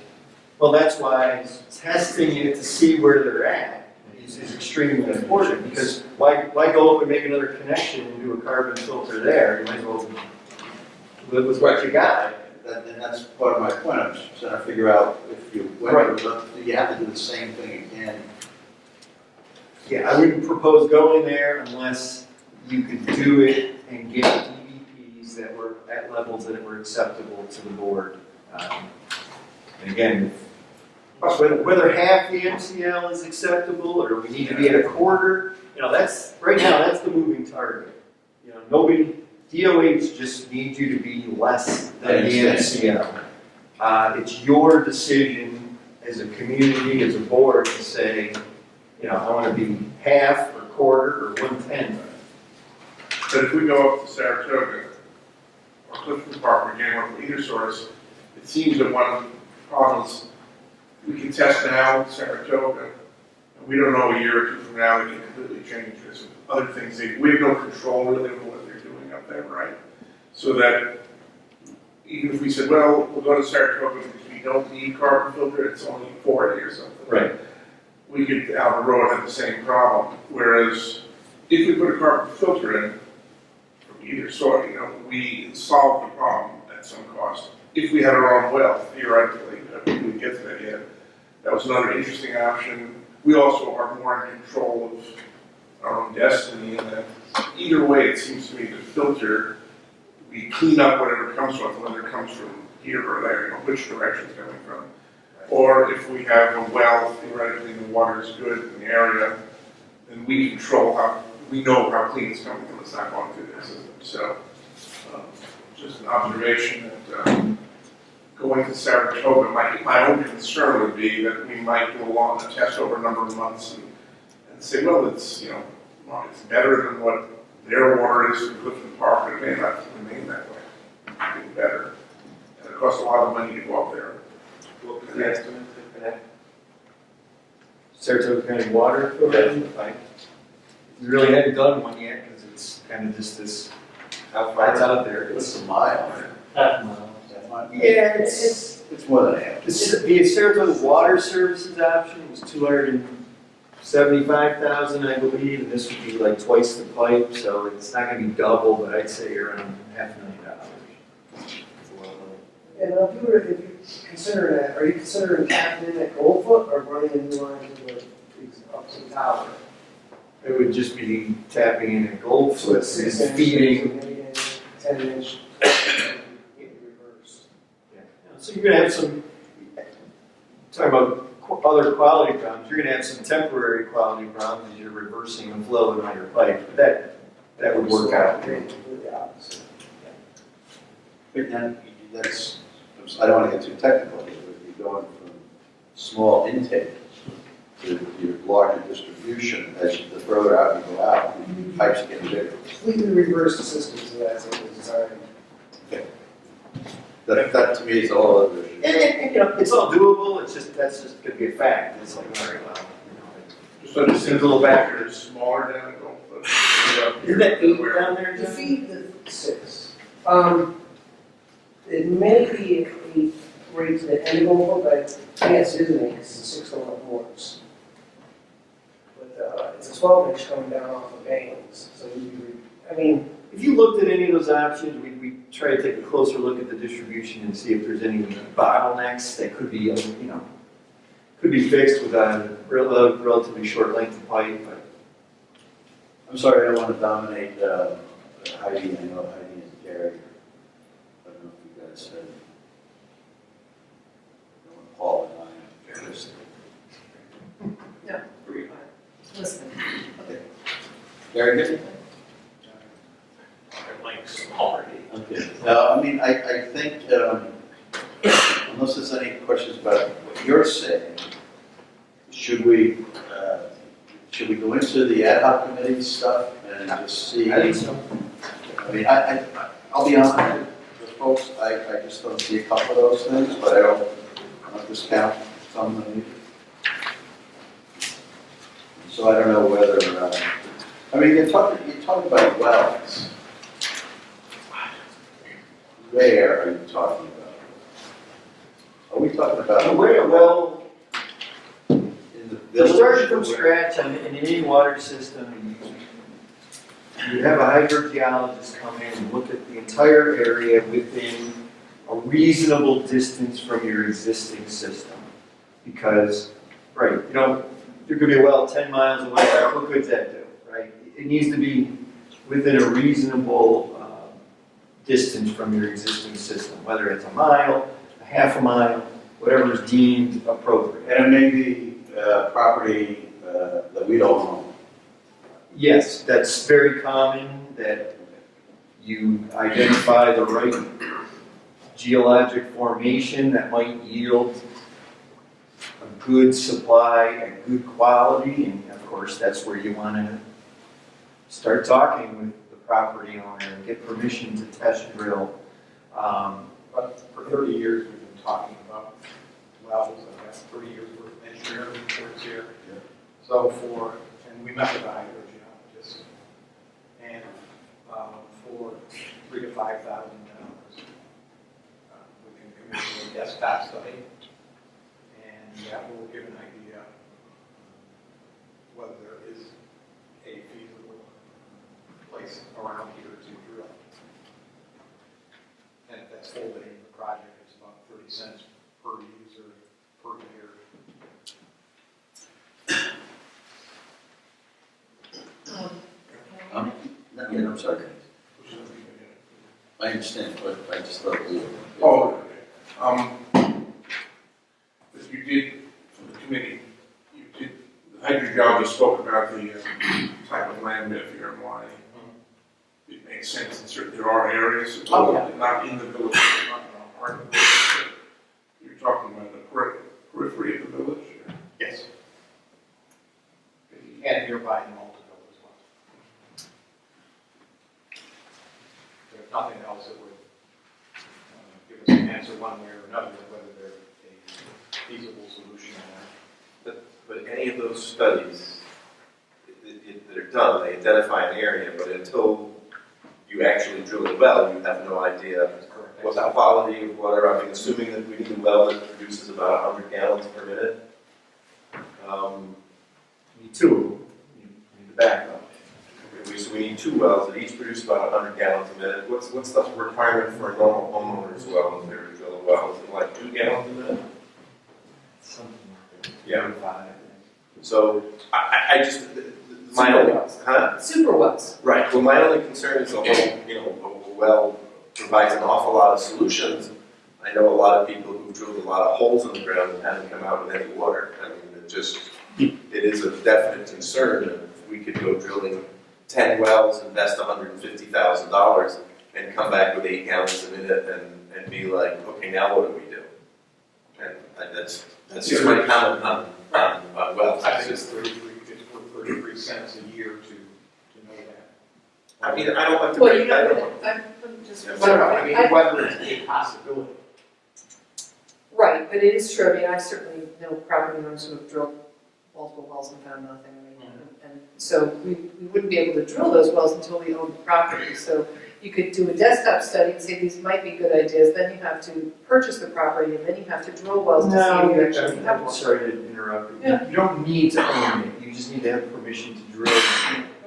Well, that's why testing it to see where they're at is extremely important, because why go up and make another connection and do a carbon filter there? You might as well live with what you got. And that's part of my point. I'm just trying to figure out if you went, you have to do the same thing again. Yeah, I wouldn't propose going there unless you could do it and get DVPs that were at levels that were acceptable to the board. And again, whether half the MCL is acceptable or we need to be at a quarter, you know, that's, right now, that's the moving target. You know, nobody, DOH just needs you to be less than the MCL. It's your decision as a community, as a board, to say, you know, I want to be half or quarter or 1/10. But if we go up to Saratoga or Clifton Park or Gamma or either source, it seems that one of the problems, we can test now with Saratoga, and we don't know a year or two from now, they can completely change this. Other things, we have no control really over what they're doing up there, right? So that even if we said, well, we'll go to Saratoga because we don't need carbon filter, it's only 40 or something. Right. We could down the road have the same problem. Whereas if we put a carbon filter in from either sort, you know, we solve the problem at some cost. If we had our own well, theoretically, we didn't get to that yet. That was another interesting option. We also are more in control of our own destiny, and that either way, it seems to me the filter, we clean up whatever comes from it, whether it comes from here or there, you know, which direction it's coming from. Or if we have a well, theoretically the water is good in the area, then we control how, we know how clean it's coming from, it's not going through the system. So, just an observation that going to Saratoga, my own concern would be that we might go along and test over a number of months and say, well, it's, you know, well, it's better than what their water is from Clifton Park, but it may not remain that way. It might be better. And it costs a lot of money to go up there. What was the estimate for that? Saratoga County Water Authority. We really haven't done one yet because it's kind of just this, How far? it's out there. It's a mile. Half a mile. Yeah, it's more than half. the Saratoga Water Services option was $275,000, I believe, and this would be like twice the pipe, so it's not going to be double, but I'd say around $500,000. And if you consider that, are you considering tapping in at Goldfoot or running a new line up to the tower? It would just be tapping in at Goldfoot, So is feeding. 10-inch. So you're going to have some, talking about other quality problems, you're going to have some temporary quality problems as you're reversing the flow in your pipe. But that would work out. But then, that's, I don't want to get too technical, but if you're going from small intake to your larger distribution, as the further out you go out, the pipes get bigger. Completely reverse the system so that's it was designed. That to me is all other issue. And, you know, it's all doable, it's just, that's just going to be a fact. It's like, all right, well, Just understand a little backer. it's smaller down at Goldfoot. Isn't that 8 down there, To John? feed the 6. It may be a rate to the end of Goldfoot, but yes, it isn't, it's 6 going up north. But it's a 12-inch coming down off of Bangs, so I mean, If you looked at any of those options, we try to take a closer look at the distribution and see if there's any bottlenecks that could be Could be fixed with a relatively short length of pipe, but I'm sorry, I don't want to dominate Heidi, I know Heidi and Gary. I don't know if you guys said. I don't want Paul and I. Just- No. Listen. Very good. Links already. Okay. I mean, I think, unless there's any questions about what you're saying, should we go into the ad hoc committee stuff and just see? I think so. I mean, I'll be honest with folks, I just don't see a couple of those things, but I don't discount some of them. So I don't know whether, I mean, you're talking about wells. Where are you talking about? Are we talking about? Well, In the you're village? starting from scratch in any water system. You have a hydrogeologist come in and look at the entire area within a reasonable distance from your existing system. Because, right, there could be a well 10 miles away, what good's that do, right? It needs to be within a reasonable distance from your existing system, whether it's a mile, a half a mile, whatever is deemed appropriate. And it may be property that we don't own. Yes, that's very common, that you identify the right geologic formation that might yield a good supply, a good quality, and of course, that's where you want to start talking with the property owner and get permission to test drill. But for 30 years, we've been talking about wells, and that's 30 years worth of engineering reports here. Yeah. So and we met with the hydrogeologist, and for $3,000 to $5,000, we can commission a Dec6 study, and that will give an idea whether there is a feasible place around here to drill. And if that's folded into the project, it's about 30 cents per user per year. I'm sorry. I understand, but I just thought we were. Oh, okay. As you did from the committee, the hydrogeologist spoke about the type of land if here and why it makes sense in certain, there are areas, not in the village, not part of the village. You're talking about the periphery of the village? Or? Yes. And nearby in Multiville as well. There's nothing else that would give us an answer one way or another, whether they're a feasible solution or not. But any of those studies that are done, they identify an area, but until you actually drill a well, you have no idea what the quality of water. I mean, assuming that we need a well that produces about 100 gallons per minute. You need two of them, you need the backup. So we need 2 wells that each produce about 100 gallons a minute. What's the requirement for a normal homeowner's well if they're to drill a well? Is it like 2 gallons a minute? Something like that. Yeah. 5. So I just my Super only wells. huh? Super wells. Right. Well, my only concern is the whole a well provides an awful lot of solutions. I know a lot of people who've drilled a lot of holes in the ground and haven't come out with any water. I mean, it is a definite concern if we could go drilling 10 wells, invest $150,000, and come back with 8 gallons a minute and be like, okay, now what do we do? And that's just my comment on wells. I It's think it's just, 33, it's worth 33 cents a year to know that. I mean, I don't like to Well, break you're not that. gonna, I'm just. Yeah. No, I mean, whether it's a possibility. Right, but it is true, I mean, I certainly know property owners who have drilled multiple wells and found nothing. I mean, and so we wouldn't be able to drill those wells until we own the property. So you could do a desktop study and say these might be good ideas, then you have to purchase the property, and then you have to drill wells to see if you actually have I'm one. sorry to interrupt. Yeah. You don't need to own it, you just need to have permission to drill.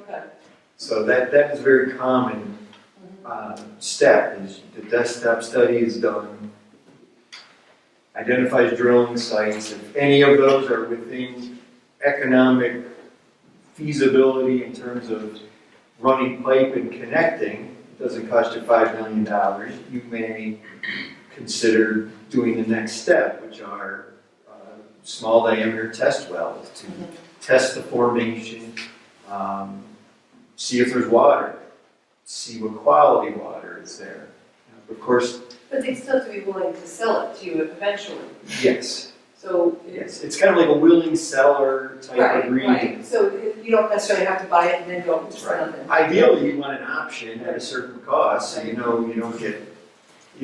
Okay. So that is a very common step, is the desktop study is done identifies drilling sites. If any of those are within economic feasibility in terms of running pipe and connecting, it doesn't cost you $5 million, you may consider doing the next step, which are small diameter test wells to test the formation, see if there's water, see what quality water is there. Of course, But they still have to be willing to sell it to you eventually. yes, So. yes. It's kind of like a willing seller type agreement. Right. So you don't necessarily have to buy it and then go to sell it. Ideally, you want an option at a certain cost, so you know you don't get,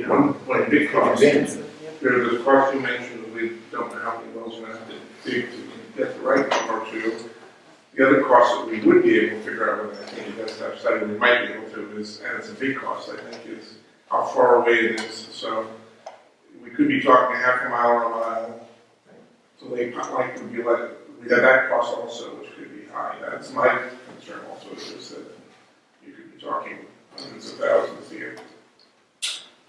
One big cost. advanced. There's a cost you mentioned, that we don't know how many wells we're gonna have to dig to get the right number to. The other cost that we would be able to figure out with that desktop study, we might be able to, is, and it's a big cost, I think, is how far away it is. So we could be talking half a mile or a mile. So they like would be like, we have that cost also, which could be high. That's my concern also, is that you could be talking hundreds of thousands to get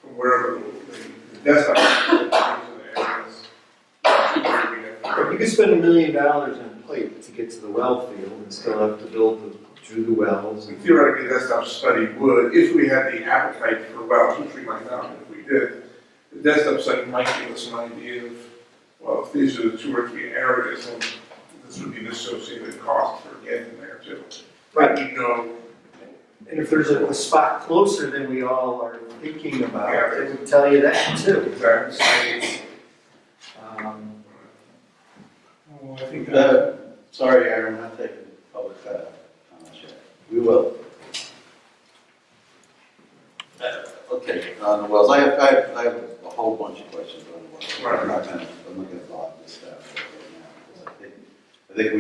from wherever the desktop is to the areas. But you could spend $1 million on pipe to get to the well field and still have to drew the wells. And theoretically, the desktop study would, if we had the appetite for wells, which we might not, if we did, the desktop study might give us an idea of, well, if these are the 2 or 3 areas, then this would be the associated cost for getting there too. Right. You know, And if there's a spot closer than we all are thinking about, Yeah. it would tell you that too. exactly. I think Sorry, Aaron, I'm not taking public comment yet. We will. Okay, on the wells, I have a whole bunch of questions on the wells. Right. I'm not gonna bog this stuff right now. I think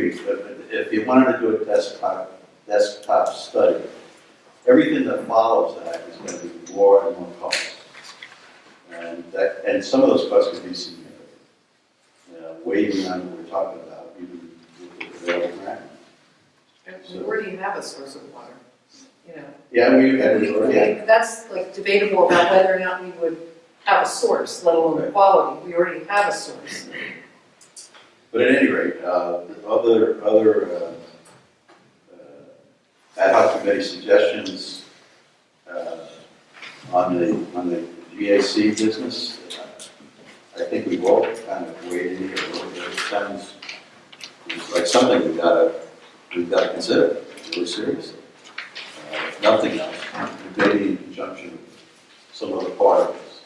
if you wanted to do a desktop study, everything that follows that is going to be more and more cost. And some of those costs could be significant. Way beyond what we're talking about, even with the available grant. We already have a source of water, you know. Yeah, we had it already. That's like debatable about whether or not we would have a source, let alone the Right. quality. We already have a source. But at any rate, other ad hoc committee suggestions on the GAC business. I think we've all kind of weighed in here a little bit. It sounds like something we've got to consider really seriously. If nothing else, maybe in conjunction with some other part of this,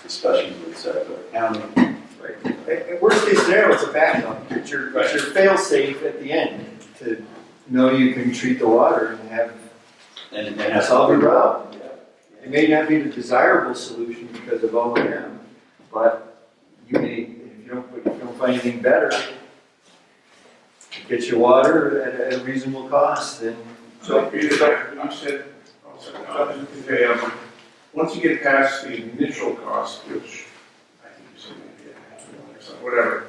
discussions with Sarasota County. Right. Worst case scenario, it's a backup. It's your fail safe at the end to know you can treat the water and have solve your problem. It may not be the desirable solution because of O&M, but you may, if you don't find anything better, get your water at a reasonable cost, then. So Peter, you said, once you get past the initial cost, which I think you said maybe $500,000 or something, whatever,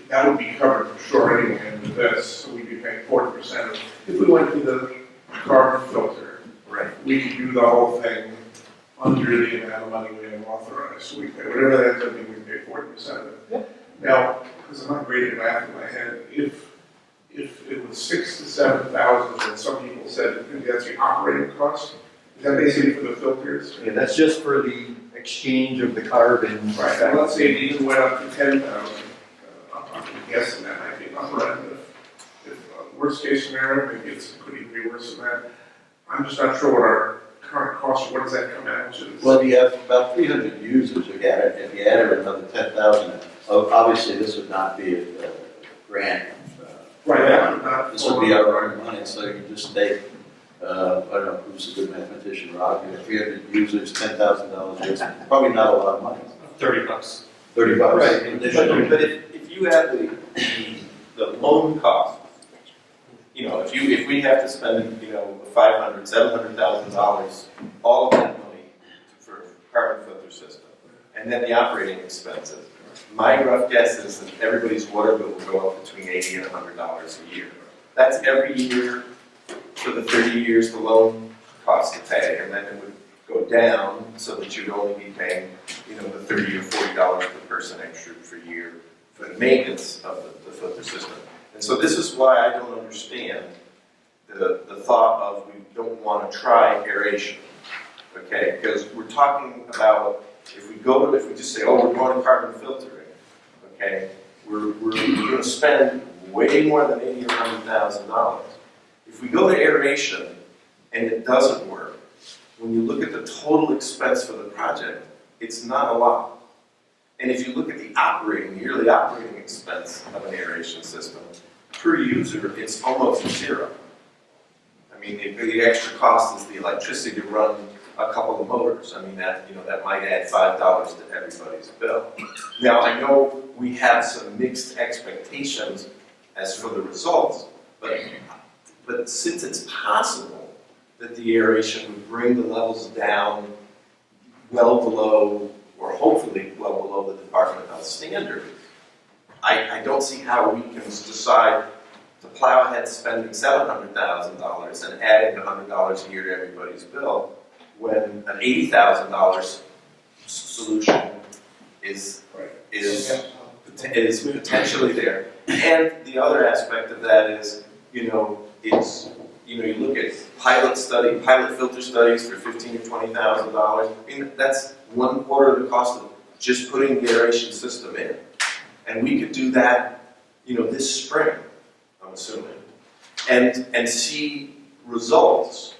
that would be covered for sure anyway with this, so we'd be paying 40% of, if we went to the carbon filter, Right. we could do the whole thing under the amount of money we have authorized, so we pay, whatever that ends up being, we pay 40% of it. Yep. Now, because I'm not great at math in my head, if it was 6,000 to 7,000, and some people said that's the operating cost, is that basically for the filters? Yeah, that's just for the exchange of the carbon. Right, and let's say it even went up to 10,000, I'm guessing that might be an upper end. If worst case scenario, maybe it could even be worse than that. I'm just not sure what our current cost, what does that come out to? Well, you have about 300 users. If you added another 10,000, obviously this would not be a grant. Right, not This would be our own money, so you just take, I don't know, who's a good mathematician, Rob, you have 300 users, $10,000, it's probably not a lot of money. $30. $30. Right, but if you have the loan cost, if we have to spend, $500,000, $700,000, all of that money for carbon filter system, and then the operating expenses, my rough guess is that everybody's water bill will go up between $80 and $100 a year. That's every year for the 30 years the loan costs to pay, and then it would go down so that you'd only be paying, you know, the $30 or $40 per person extra per year for the maintenance of the filter system. And so this is why I don't understand the thought of we don't want to try aeration, okay? Because we're talking about, if we just say, oh, we're going to carbon filtering, okay? We're going to spend way more than $80,000 or $100,000. If we go to aeration and it doesn't work, when you look at the total expense for the project, it's not a lot. And if you look at the yearly operating expense of an aeration system, per user, it's almost zero. I mean, the extra cost is the electricity to run a couple of motors. I mean, that might add $5 to everybody's bill. Now, I know we have some mixed expectations as for the results, but since it's possible that the aeration would bring the levels down well below, or hopefully well below the Department of Health standard, I don't see how we can decide to plow ahead spending $700,000 and adding $100 a year to everybody's bill when an $80,000 solution is potentially there. And the other aspect of that is, you look at pilot filter studies for $15,000 or $20,000. I mean, that's 1/4 of the cost of just putting the aeration system in. And we could do that, this spring, I'm assuming, and see results.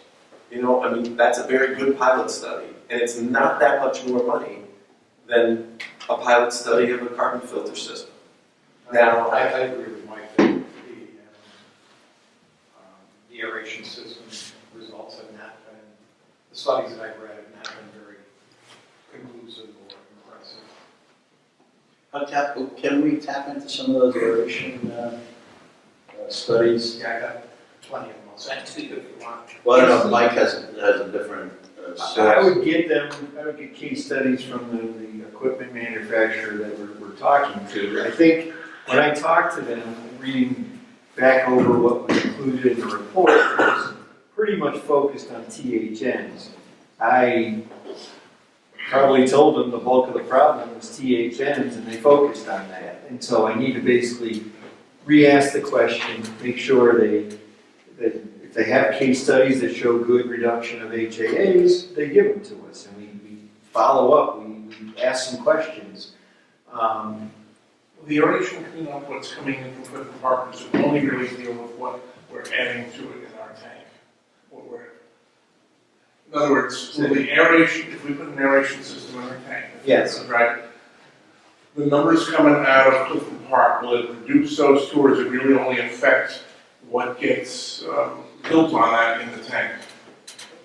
That's a very good pilot study, and it's not that much more money than a pilot study of a carbon filter system. Now, I agree with Mike that the aeration system results have not been, the studies that I've read have not been very conclusive or impressive. Can we tap into some of those aeration studies? Yeah, I got plenty of them. I'll send to you if you want. Well, I don't know if Mike has a different I would get case studies from the equipment manufacturer that we're talking to. I think when I talked to them, reading back over what was included in the report, it was pretty much focused on THNs. I probably told them the bulk of the problem was THNs, and they focused on that. And so I need to basically re-ask the question, make sure that if they have case studies that show good reduction of HAAs, they give them to us, and we follow up, we ask some questions. The aeration cleanup, what's coming in from food departments, would only really deal with what we're adding to it in our tank. In other words, will the aeration, if we put an aeration system in our tank, Yes. right? The numbers coming out of Clifton Park, will it reduce those two, or does it really only affect what gets built on that in the tank?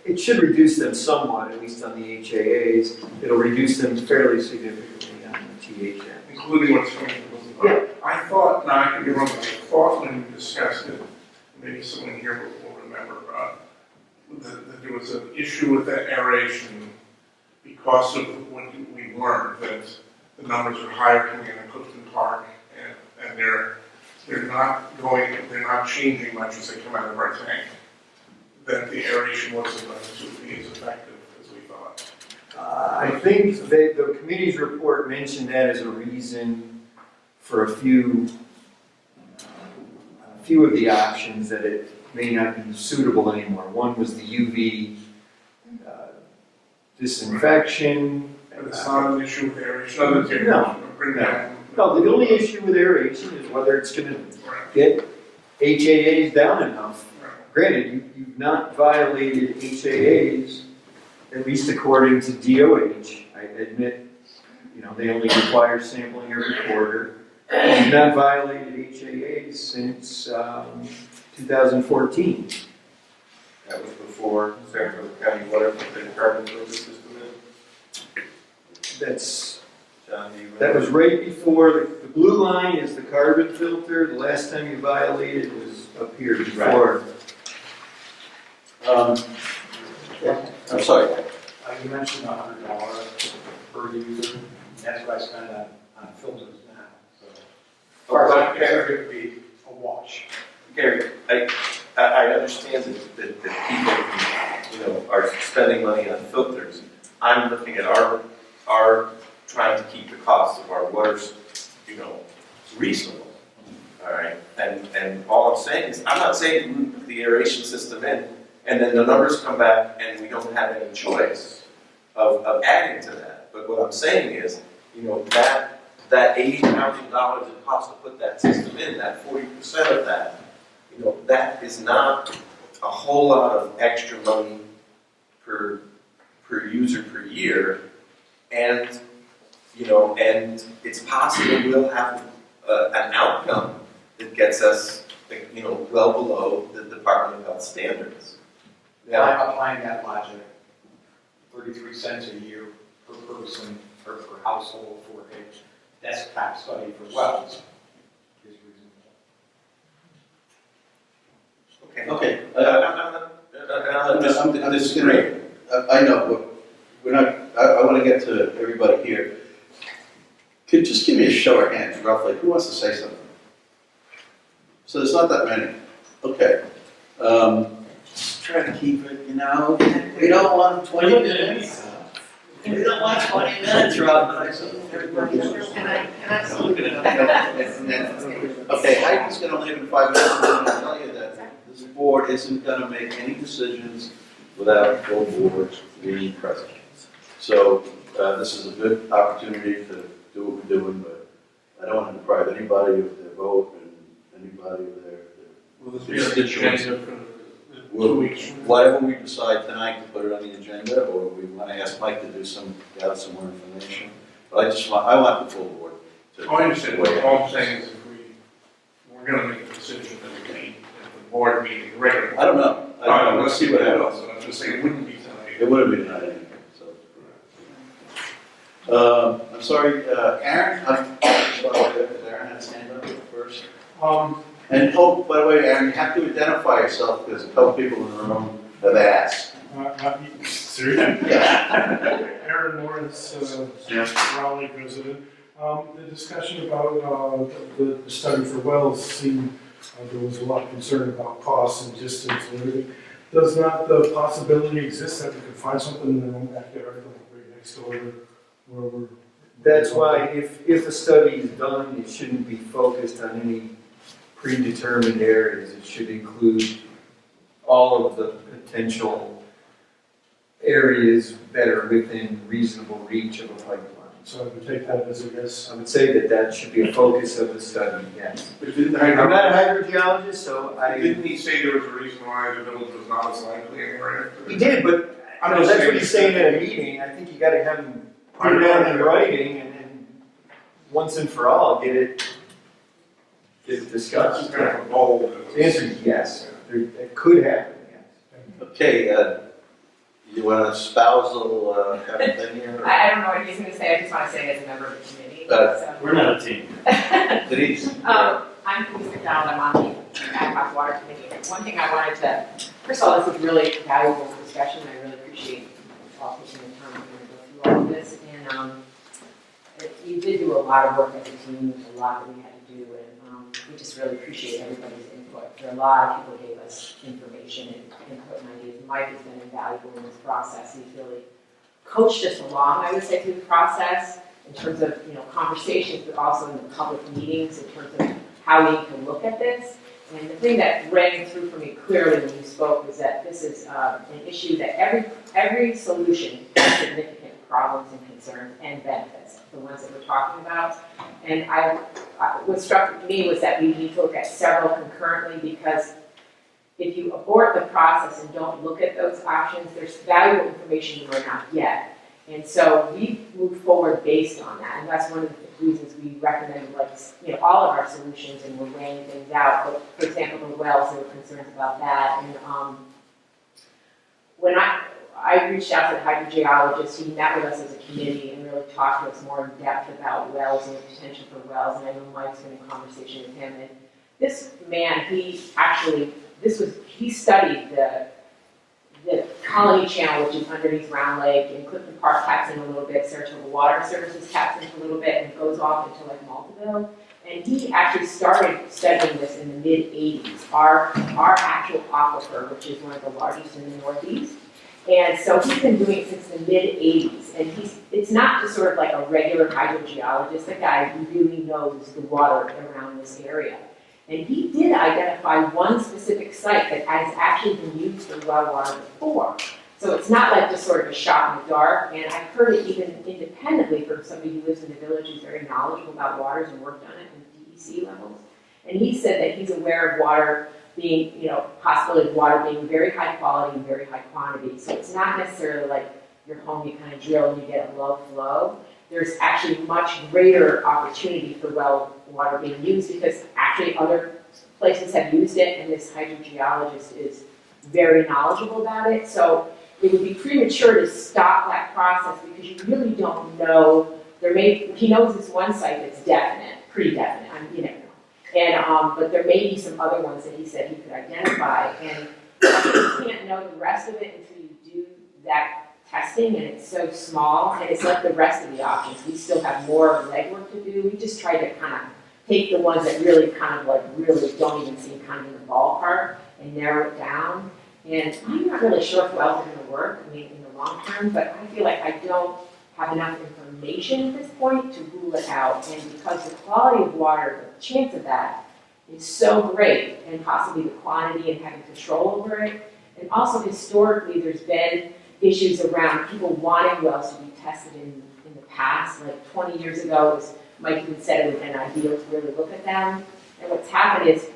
It should reduce them somewhat, at least on the HAAs. It'll reduce them fairly significantly on the THN. Including what's coming from Clifton Park? I thought, now I could be wrong, but I thought when we discussed it, maybe someone here will remember, that there was an issue with that aeration because of what we learned, that the numbers are higher coming in Clifton Park, and they're not changing much as they come out of our tank. That the aeration wasn't going to be as effective as we thought. I think the committee's report mentioned that as a reason for a few of the options that it may not be suitable anymore. One was the UV disinfection. But it's not an issue with aeration. Other things bring that. No, the only issue with aeration is whether it's going to get HAAs down enough. Granted, you've not violated HAAs, at least according to DOH. I admit, they only require sampling every quarter. You've not violated HAAs since 2014. that was before San Francisco County, whatever the carbon filter system is. John, do you remember? That was right before, the blue line is the carbon filter. The last time you violated was up here before. I'm sorry. You mentioned $100 per user. That's what I spend on filters now. So, as far as I'm concerned, it would be a wash. Gary, I understand that people, are spending money on filters. I'm looking at our trying to keep the cost of our waters, reasonable. All right, and all I'm saying is, I'm not saying we put the aeration system in, and then the numbers come back and we don't have any choice of adding to that. But what I'm saying is, that $80,000 it costs to put that system in, that 40% of that, that is not a whole lot of extra money per user per year, and and it's possible we'll have an outcome that gets us, well below the Department of Health standards. I'm applying that logic, 33 cents a year per person or per household for a desktop study for wells is reasonable. Okay. I'm disagreeing. I know, but we're not, I want to get to everybody here. Could you just give me a show of hands, roughly, who wants to say something? So there's not that many. Okay. Just try to keep it, we don't want 20 minutes. We don't want 20 minutes, Rob. Okay, Heidi's going to leave in 5 minutes, and I'm going to tell you that this board isn't going to make any decisions without a full board being present. So this is a good opportunity to do what we're doing, but I don't want to deprive anybody of their vote and anybody of their Will this be on the agenda for 2 weeks? whatever we decide tonight to put it on the agenda, or we want to ask Mike to gather some more information. But I want the full board to. Oh, I understand, all I'm saying is if we're gonna make a decision that we meet at the board meeting regularly. I don't know, let's see what happens. I'm just saying it wouldn't be tonight. It would have been tonight anyway, so. I'm sorry, Aaron, Aaron had his hand up first. And by the way, Aaron, you have to identify yourself because a couple people in the room have asked. Seriously? Yeah. Aaron Morris, Raleigh resident. The discussion about the study for wells seemed, there was a lot of concern about costs and distance and everything. Does not the possibility exist that we could find something in the backyard, like right next door, where we're... That's why if a study is done, it shouldn't be focused on any predetermined areas. It should include all of the potential areas that are within reasonable reach of a pipeline. So I would take that as a yes. I would say that should be a focus of the study, yes. But didn't I'm not a hydrogeologist, so Didn't he say there was a reason why the village was not as likely anywhere? He did, but that's what he's saying in a meeting. I think you gotta have him put it down in writing and once and for all, get it discussed. That's kind of a bold. The answer is yes. It could happen, yes. Okay, you want to espouse a little kind of thing here? I don't know what he's gonna say, I just wanna say as a member of the committee, so. We're not a team. Denise? I'm Denise McDonald, I'm on the Ad hoc Water Committee. One thing I wanted to, first of all, this is really valuable discussion, I really appreciate you all taking the time to go through all of this, and you did do a lot of work as a team, a lot that we had to do, and we just really appreciate everybody's input. There are a lot of people who gave us information and input and ideas. Mike has been invaluable in this process. He's really coached us along, I would say, through the process in terms of conversations, but also in the public meetings in terms of how we can look at this. And the thing that rang through for me clearly when you spoke was that this is an issue that every solution has significant problems and concerns and benefits, the ones that we're talking about. And what struck me was that we need to look at several concurrently, because if you abort the process and don't look at those options, there's valuable information you will not get. And so we move forward based on that, and that's one of the reasons we recommend all of our solutions, and we're weighing things out. But for example, the wells, there were concerns about that. And when I reached out to the hydrogeologist, he met with us as a committee and really talked to us more in depth about wells and the potential for wells. And I know Mike's been in conversation with him. And this man, he studied the Colony Channel, which is underneath Round Lake, and Clifton Park taps in a little bit, Saratoga Water Services taps in a little bit, and goes off into Maltaville. And he actually started studying this in the mid-'80s, our actual aquifer, which is one of the largest in the Northeast. And so he's been doing it since the mid-'80s, and it's not just sort of like a regular hydrogeologist, the guy who really knows the water around this area. And he did identify one specific site that has actually been used for well water before. So it's not like just sort of a shot in the dark, and I've heard it even independently from somebody who lives in the village who's very knowledgeable about waters and worked on it in DEC levels. And he said that he's aware of water being, possibility of water being very high quality and very high quantity. So it's not necessarily like your home, you kind of drill and you get a low flow. There's actually much greater opportunity for well water being used because actually other places have used it, and this hydrogeologist is very knowledgeable about it. So it would be premature to stop that process because you really don't know. He knows this one site that's definite, pretty definite. You never know. And but there may be some other ones that he said he could identify, and you can't know the rest of it until you do that testing, and it's so small, and it's like the rest of the options. We still have more legwork to do. We just try to kind of take the ones that really kind of like really don't even seem kind of in the ballpark and narrow it down. And I'm not really sure if wells are going to work, in the long term, but I feel like I don't have enough information at this point to rule it out. And because the quality of water, the chance of that is so great, and possibly the quantity and having control over it. And also historically, there's been issues around people wanting wells to be tested in the past. Like 20 years ago, Mike even said it would have been ideal to really look at them. And what's happened is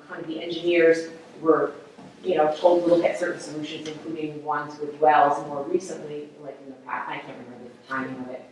kind of the engineers were told to look at certain solutions, including ones with wells more recently, like in the past. I can't remember the timing of it.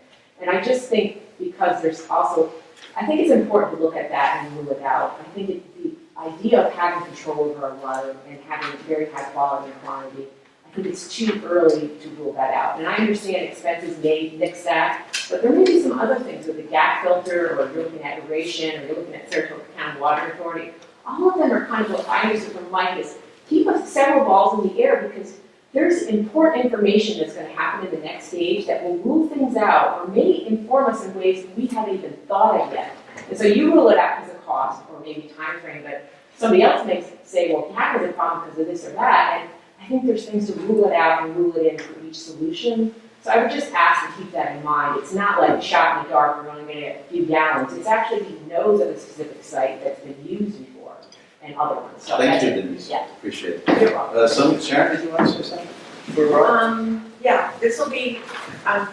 And I just think because there's also, I think it's important to look at that and rule it out. I think the idea of having control over our water and having very high quality and quantity, I think it's too early to rule that out. And I understand expenses may nix that, but there may be some other things with the gap filter, or you're looking at aeration, or you're looking at Saratoga County Water Authority. All of them are kind of what I understood from Mike is keep several balls in the air, because there's important information that's going to happen in the next stage that will rule things out or may inform us in ways we haven't even thought of yet. And so you rule it out because of cost or maybe time frame, but somebody else may say, well, that was a problem because of this or that. And I think there's things to rule it out and rule it in for each solution. So I would just ask to keep that in mind. It's not like a shot in the dark, we're only going to get a few gallons. It's actually he knows of a specific site that's been used before and other ones. So Thank you, Denise. Yeah. Appreciate it. You're welcome. Sharon, did you want to say something? Yeah, this will be,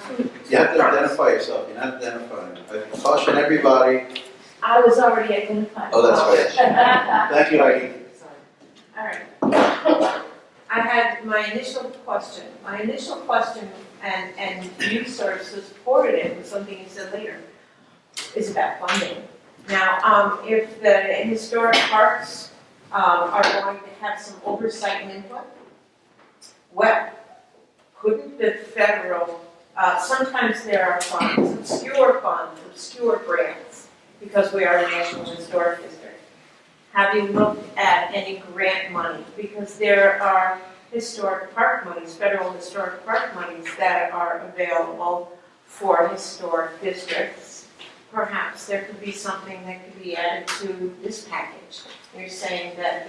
two. You have to identify yourself. You're not identifying. I caution everybody. I was already identified. Oh, that's right. Thank you, Heidi. All right. I had my initial question. And you sort of supported it with something you said later, is about funding. Now, if the historic parks are going to have some oversight and input, well, couldn't the federal, sometimes there are funds, obscure grants, because we are a National Historic District. Have you looked at any grant money? Because there are historic park monies, federal historic park monies that are available for historic districts. Perhaps there could be something that could be added to this package. You're saying that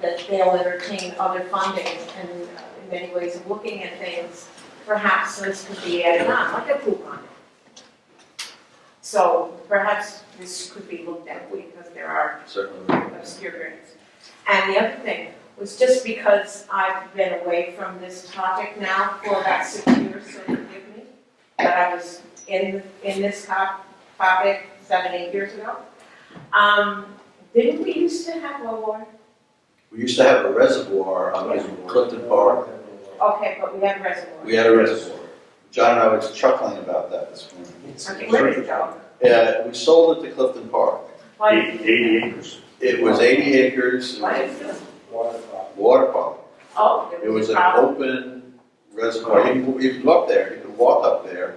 that they'll entertain other funding and many ways of looking at things. Perhaps this could be added on, like a coupon. So perhaps this could be looked at because there are Certainly. obscure grants. And the other thing was just because I've been away from this topic now for about 6 years, so forgive me, but I was in this topic 7-8 years ago. Didn't we used to have well water? We used to have a reservoir on Clifton Park. Okay, but we have reservoirs. We had a reservoir. John and I were chuckling about that this morning. Okay, where did it go? We sold it to Clifton Park. Why did 80 acres. It was 80 acres. Why did it do it? Water quality. Oh, It was an problem. open reservoir. You could go up there. You could walk up there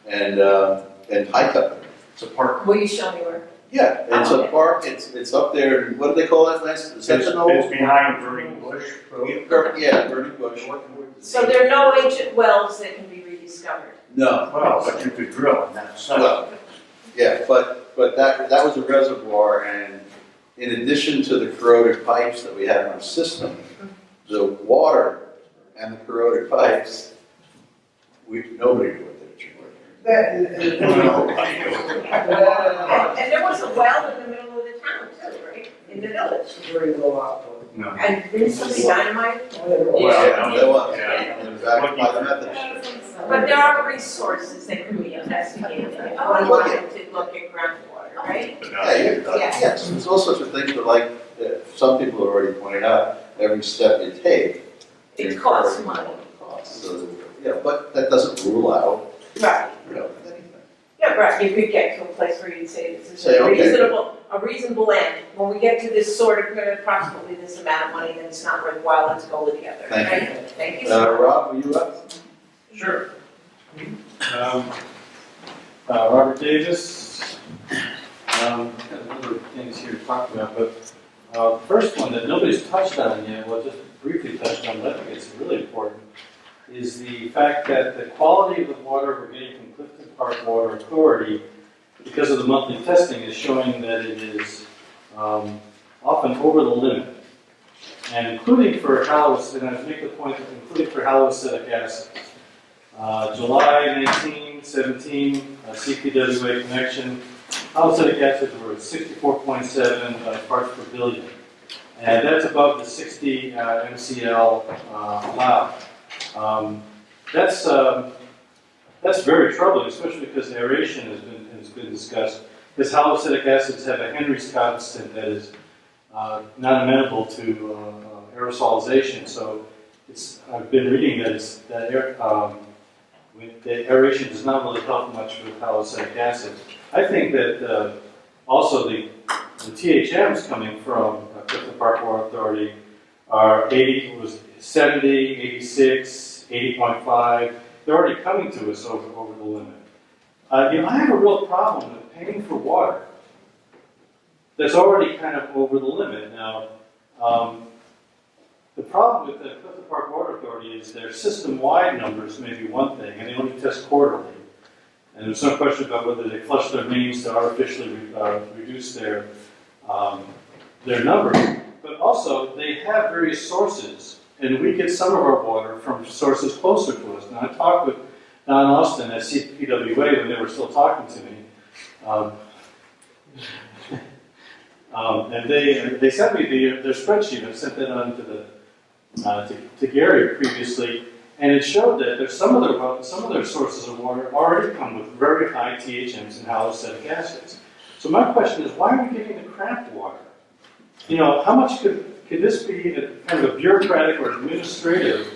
and hike up there. It's a park. Will you show me where? Yeah, it's a park. It's up there. What do they call that place? It's behind Burning Bush Road. Yeah, Burning Bush. So there are no ancient wells that can be rediscovered. No. Well, but you could drill in that site. Well, yeah, but that was a reservoir, and in addition to the corroded pipes that we had in our system, the water and the corroded pipes, nobody knew what they were doing. That, And there was a well in the middle of the town too, right, in the village. very low output. No. And didn't somebody dynamite? Well, there was, Yeah. it was back by the Methodist. But there are resources that can be investigated if one wanted to look at groundwater, right? But Yeah, not- yes, there's all sorts of things, but like, some people have already pointed out, every step you take. It costs money. Costs. So, yeah, but that doesn't rule out, Right. anything. Yeah, right, you could get to a place where you'd say this is Say, a okay. reasonable end. When we get to this sort of, approximately this amount of money, then it's not worthwhile, let's go together, Thank you. right? Thank you so much. Rob, were you up? Sure. Robert Davis. Got a number of things here to talk about, but the first one that nobody's touched on yet, well, just briefly touched on, but I think it's really important, is the fact that the quality of the water we're getting from Clifton Park Water Authority, because of the monthly testing, is showing that it is often over the limit. And including for haloacidic, and I make the point that including for haloacidic acid. July 1917, CPWA connection, haloacidic acids were at 64.7 parts per billion. And that's above the 60 MCL allowed. That's very troubling, especially because aeration has been discussed. Because haloacidic acids have a Henry's constant that is not amenable to aerosolization. So I've been reading that the aeration does not really help much with haloacidic acid. I think that also the THMs coming from Clifton Park Water Authority are 70, 86, 80.5. They're already coming to us over the limit. I have a real problem with paying for water that's already kind of over the limit. Now, the problem with the Clifton Park Water Authority is their system-wide numbers may be one thing, and they only test quarterly. And there's some question about whether they flush their mains to artificially reduce their numbers. But also, they have various sources, and we get some of our water from sources closer to us. Now, I talked with Don Austin at CPWA when they were still talking to me. And they sent me their spreadsheet. I sent that on to Gary previously, and it showed that there's some of their sources of water already come with very high THMs and haloacidic acids. So my question is, why are we getting the crap water? How much could this be a kind of a bureaucratic or administrative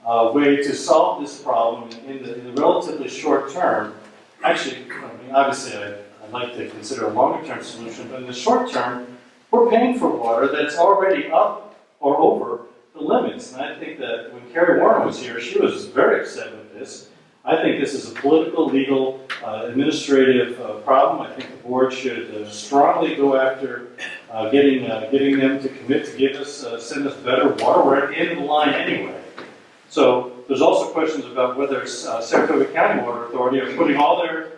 way to solve this problem in the relatively short term? Actually, obviously, I'd like to consider a longer-term solution, but in the short term, we're paying for water that's already up or over the limits. And I think that when Carrie Warren was here, she was very upset with this. I think this is a political, legal, administrative problem. I think the board should strongly go after getting them to commit to send us better water. We're at the end of the line anyway. So there's also questions about whether Saratoga County Water Authority are putting all their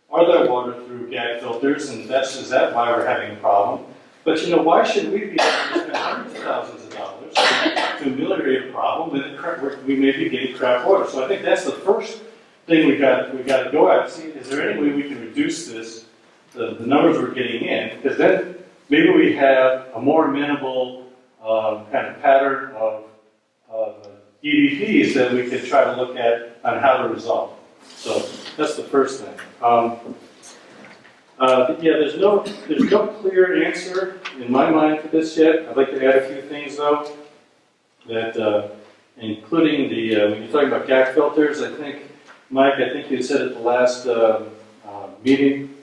water through GAG filters, and is that why we're having a problem? But why should we be having to spend hundreds of thousands of dollars to ameliorate a problem when we may be getting crap water? So I think that's the first thing we got to go at. See, is there any way we can reduce the numbers we're getting in? Because then maybe we have a more amenable kind of pattern of EVPs that we could try to look at on how to resolve. So that's the first thing. There's no clear answer in my mind for this yet. I'd like to add a few things though, that including when you're talking about GAC filters, Mike, I think you said at the last meeting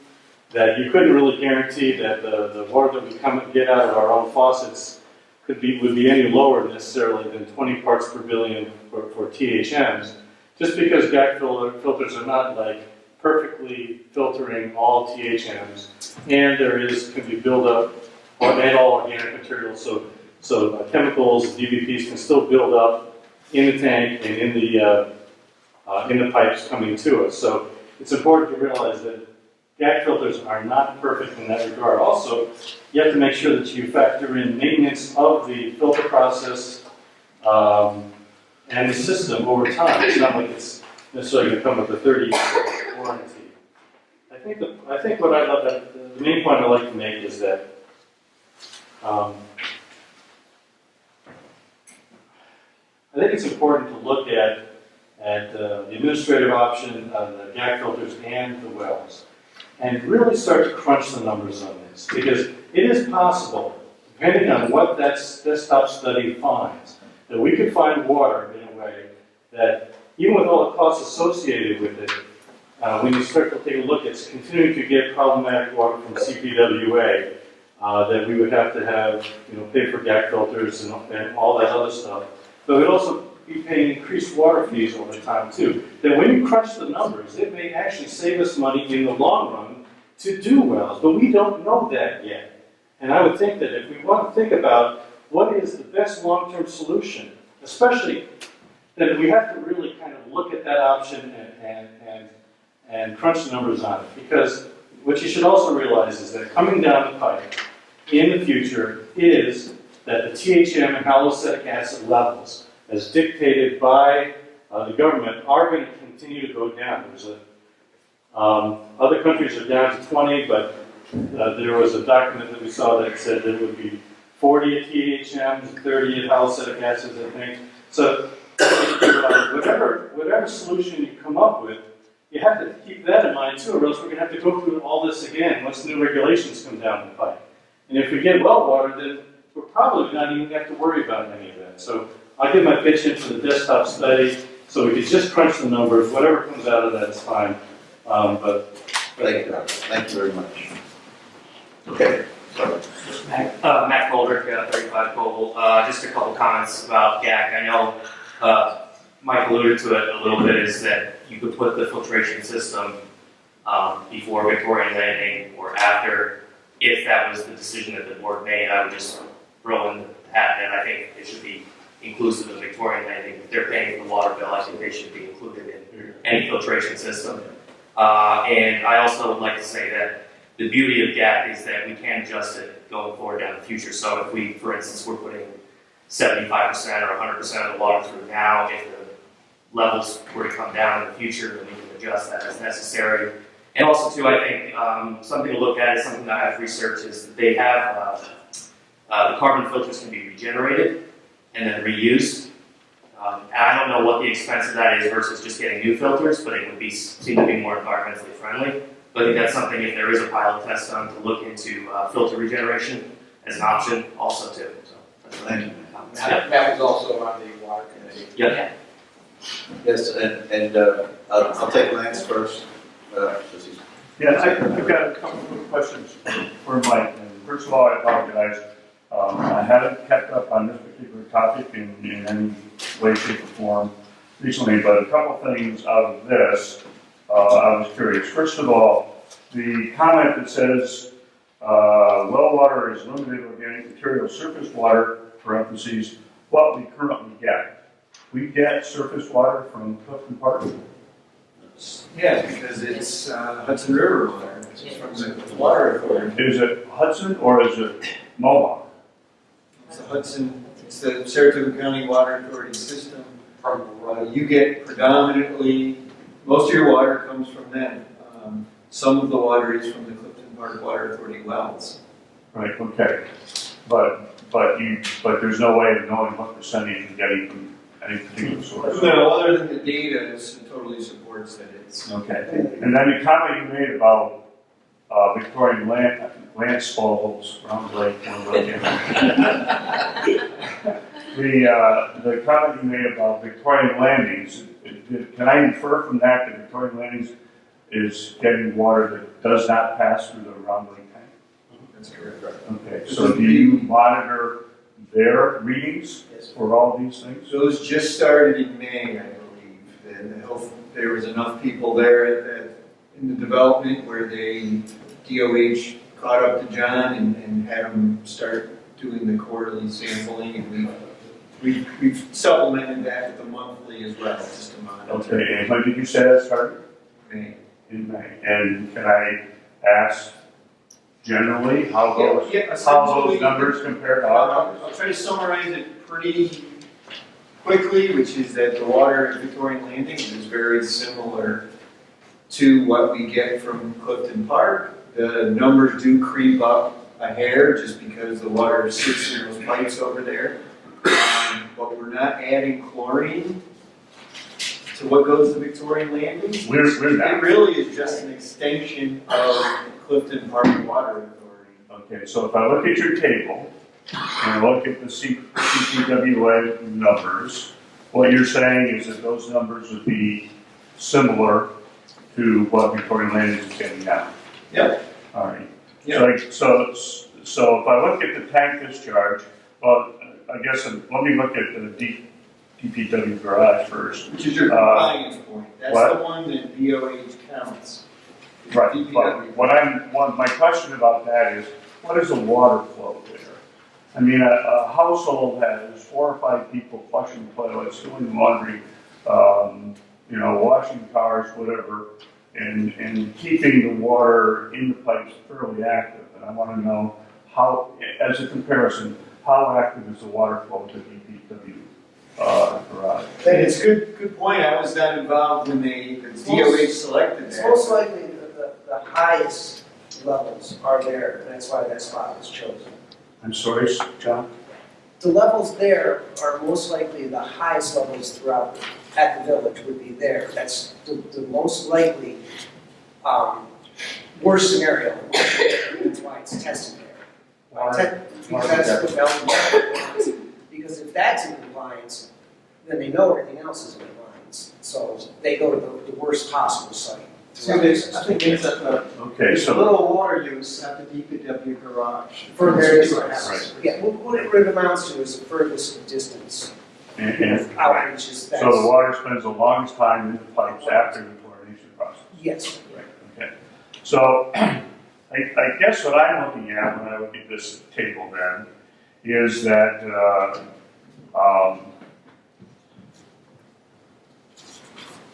that you couldn't really guarantee that the water that we get out of our own faucets would be any lower necessarily than 20 parts per billion for THMs, just because GAC filters are not like perfectly filtering all THMs, and can be buildup and all organic materials, so chemicals, DVPs can still build up in the tank and in the pipes coming to us. So it's important to realize that GAC filters are not perfect in that regard. Also, you have to make sure that you factor in maintenance of the filter process and the system over time. It's not like it's necessarily going to come with a 30-year warranty. I think what the main point I'd like to make is that I think it's important to look at the administrative option, the GAC filters and the wells, and really start to crunch the numbers on this, because it is possible, depending on what that desktop study finds, that we could find water in a way that, even with all the costs associated with it, when you start to take a look at continuing to get problematic water from CPWA, that we would have to have, pay for GAC filters and all that other stuff. But we'd also be paying increased water fees over time too. That when you crunch the numbers, it may actually save us money in the long run to do wells, but we don't know that yet. And I would think that if we want to think about what is the best long-term solution, especially that we have to really kind of look at that option and crunch the numbers on it. Because what you should also realize is that coming down the pipe in the future is that the THM and haloacetic acid levels, as dictated by the government, are going to continue to go down. Other countries are down to 20, but there was a document that we saw that said that it would be 40 at THM, 30 at haloacetic acids, I think. So whatever solution you come up with, you have to keep that in mind too, or else we're going to have to go through all this again once new regulations come down the pipe. And if we get well water, then we're probably not even going to have to worry about any of that. So I'll give my pitch in for the desktop study, so we could just crunch the numbers. Whatever comes out of that is fine. Thank you very much. Okay, sorry. Matt Goldrick, 35 Global. Just a couple comments about GAC. I know Mike alluded to it a little bit, is that you could put the filtration system before Victorian Landing or after. If that was the decision that the board made, I would just throw in the hat, and I think it should be inclusive of Victorian Landing. If they're paying for the water bill, I think they should be included in any filtration system. And I also would like to say that the beauty of GAC is that we can adjust it going forward down the future. So if we, for instance, we're putting 75% or 100% of the water through now, if the levels were to come down in the future, then we can adjust that as necessary. And also, too, I think something to look at is something that I've researched is that they have the carbon filters can be regenerated and then reused. And I don't know what the expense of that is versus just getting new filters, but it would seem to be more environmentally friendly. But I think that's something, if there is a pilot test done, to look into filter regeneration as an option also too. So, Thank you. That was also on the water committee. yeah. Yes, and I'll take Lance first. Yeah, I've got a couple of questions for Mike. And first of all, I apologize. I haven't kept up on this particular topic in any way, shape, or form recently, but a couple things out of this, I was curious. First of all, the comment that says, well water is limited organic material, surface water, parentheses, what we currently get. We get surface water from Clifton Park. Yeah, because it's Hudson River water, which is from the water authority. Is it Hudson or is it Mohawk? It's the Hudson, it's the Saratoga County Water Authority system. You get predominantly, most of your water comes from them. Some of the water is from the Clifton Park Water Authority wells. Right, okay. But there's no way of knowing what percentage you're getting from any particular source. No, other than the data totally supports that it's. Okay. And then the comment you made about Victorian land disposals around the lake. The comment you made about Victorian landings, can I infer from that that Victorian landings is getting water that does not pass through the round lake tank? That's correct. Okay, so do you monitor their readings for all these things? Those just started in May, I believe. And there was enough people there in the development where DOH caught up to John and had him start doing the quarterly sampling, and we've supplemented that with the monthly as well, just to monitor. Okay, and when did you say that started? May. In May. And can I ask generally how those numbers compare to our numbers? I'll try to summarize it pretty quickly, which is that the water at Victorian Landing is very similar to what we get from Clifton Park. The numbers do creep up a hair just because the water sits in those pipes over there. But we're not adding chlorine to what goes to Victorian Landing. We're not. It really is just an extension of Clifton Park Water Authority. Okay, so if I look at your table and look at the CPWA numbers, what you're saying is that those numbers would be similar to what Victorian Landing is getting now. Yep. All right. Yep. So if I look at the tank discharge, well, I guess let me look at the DPW garage first. Which is your compliance point. That's what? the one that DOH counts. Right. DPW. But my question about that is, what is the water flow there? I mean, a household has 4 or 5 people flushing toilets, doing laundry, washing cars, whatever, and keeping the water in the pipes fairly active. And I want to know how, as a comparison, how active is the water flow to DPW garage? And it's a good point. I was not involved when the DOH selected It's that. most likely the highest levels are there, and that's why that spot was chosen. I'm sorry, John? The levels there are most likely the highest levels throughout at the village would be there. That's the most likely worst scenario. That's why it's tested there. Because the belt because if that's in compliance, then they know everything else is in compliance. So they go to the worst possible site. So there's, I think it's Okay, there's a so, little water use at the DPW garage. For various Right. reasons. Yeah, what it amounts to is the furthest distance. and Outreach is so the water spends the longest time in the pipes after the chlorination process. Yes. Okay. So I guess what I'm looking at when I look at this table then is that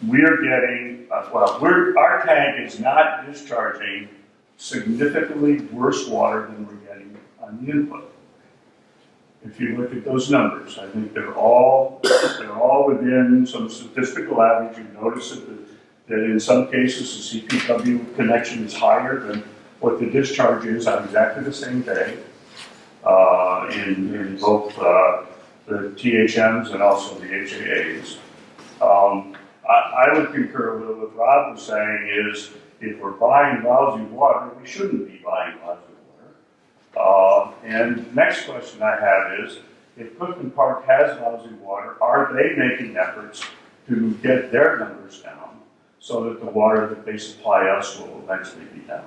we're getting, our tank is not discharging significantly worse water than we're getting on the input. If you look at those numbers, I think they're all within some statistical average. You notice that in some cases the CPW connection is higher than what the discharge is on exactly the same day in both the THMs and also the HAAs. I would concur with what Rob was saying is if we're buying lousy water, we shouldn't be buying lousy water. And the next question I have is, if Clifton Park has lousy water, are they making efforts to get their numbers down so that the water that they supply us will eventually be down?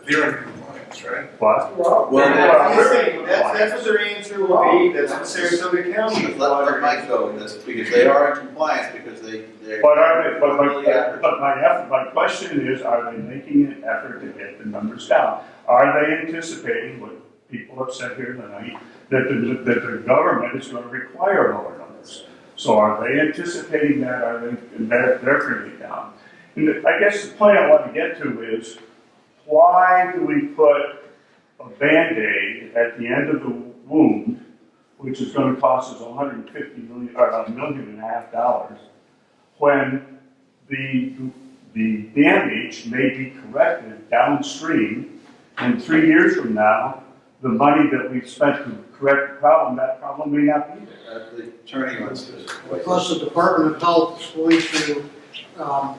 They're in compliance, right? But Well, That's what their answer will be. That's what Sarasota County. let Mike go with this, because they are in compliance, because they're. But are they, but my question is, are they making an effort to get the numbers down? Are they anticipating what people have said here tonight, that the government is going to require lower numbers? So are they anticipating that? Are they, they're bringing it down? And I guess the point I want to get to is, why do we put a Band-Aid at the end of the wound, which is going to cost us $150 million, or $1.5 million, when the damage may be corrected downstream, and 3 years from now, the money that we've spent to correct the problem, that problem may not be there. The attorney wants to. Because the Department of Health is going to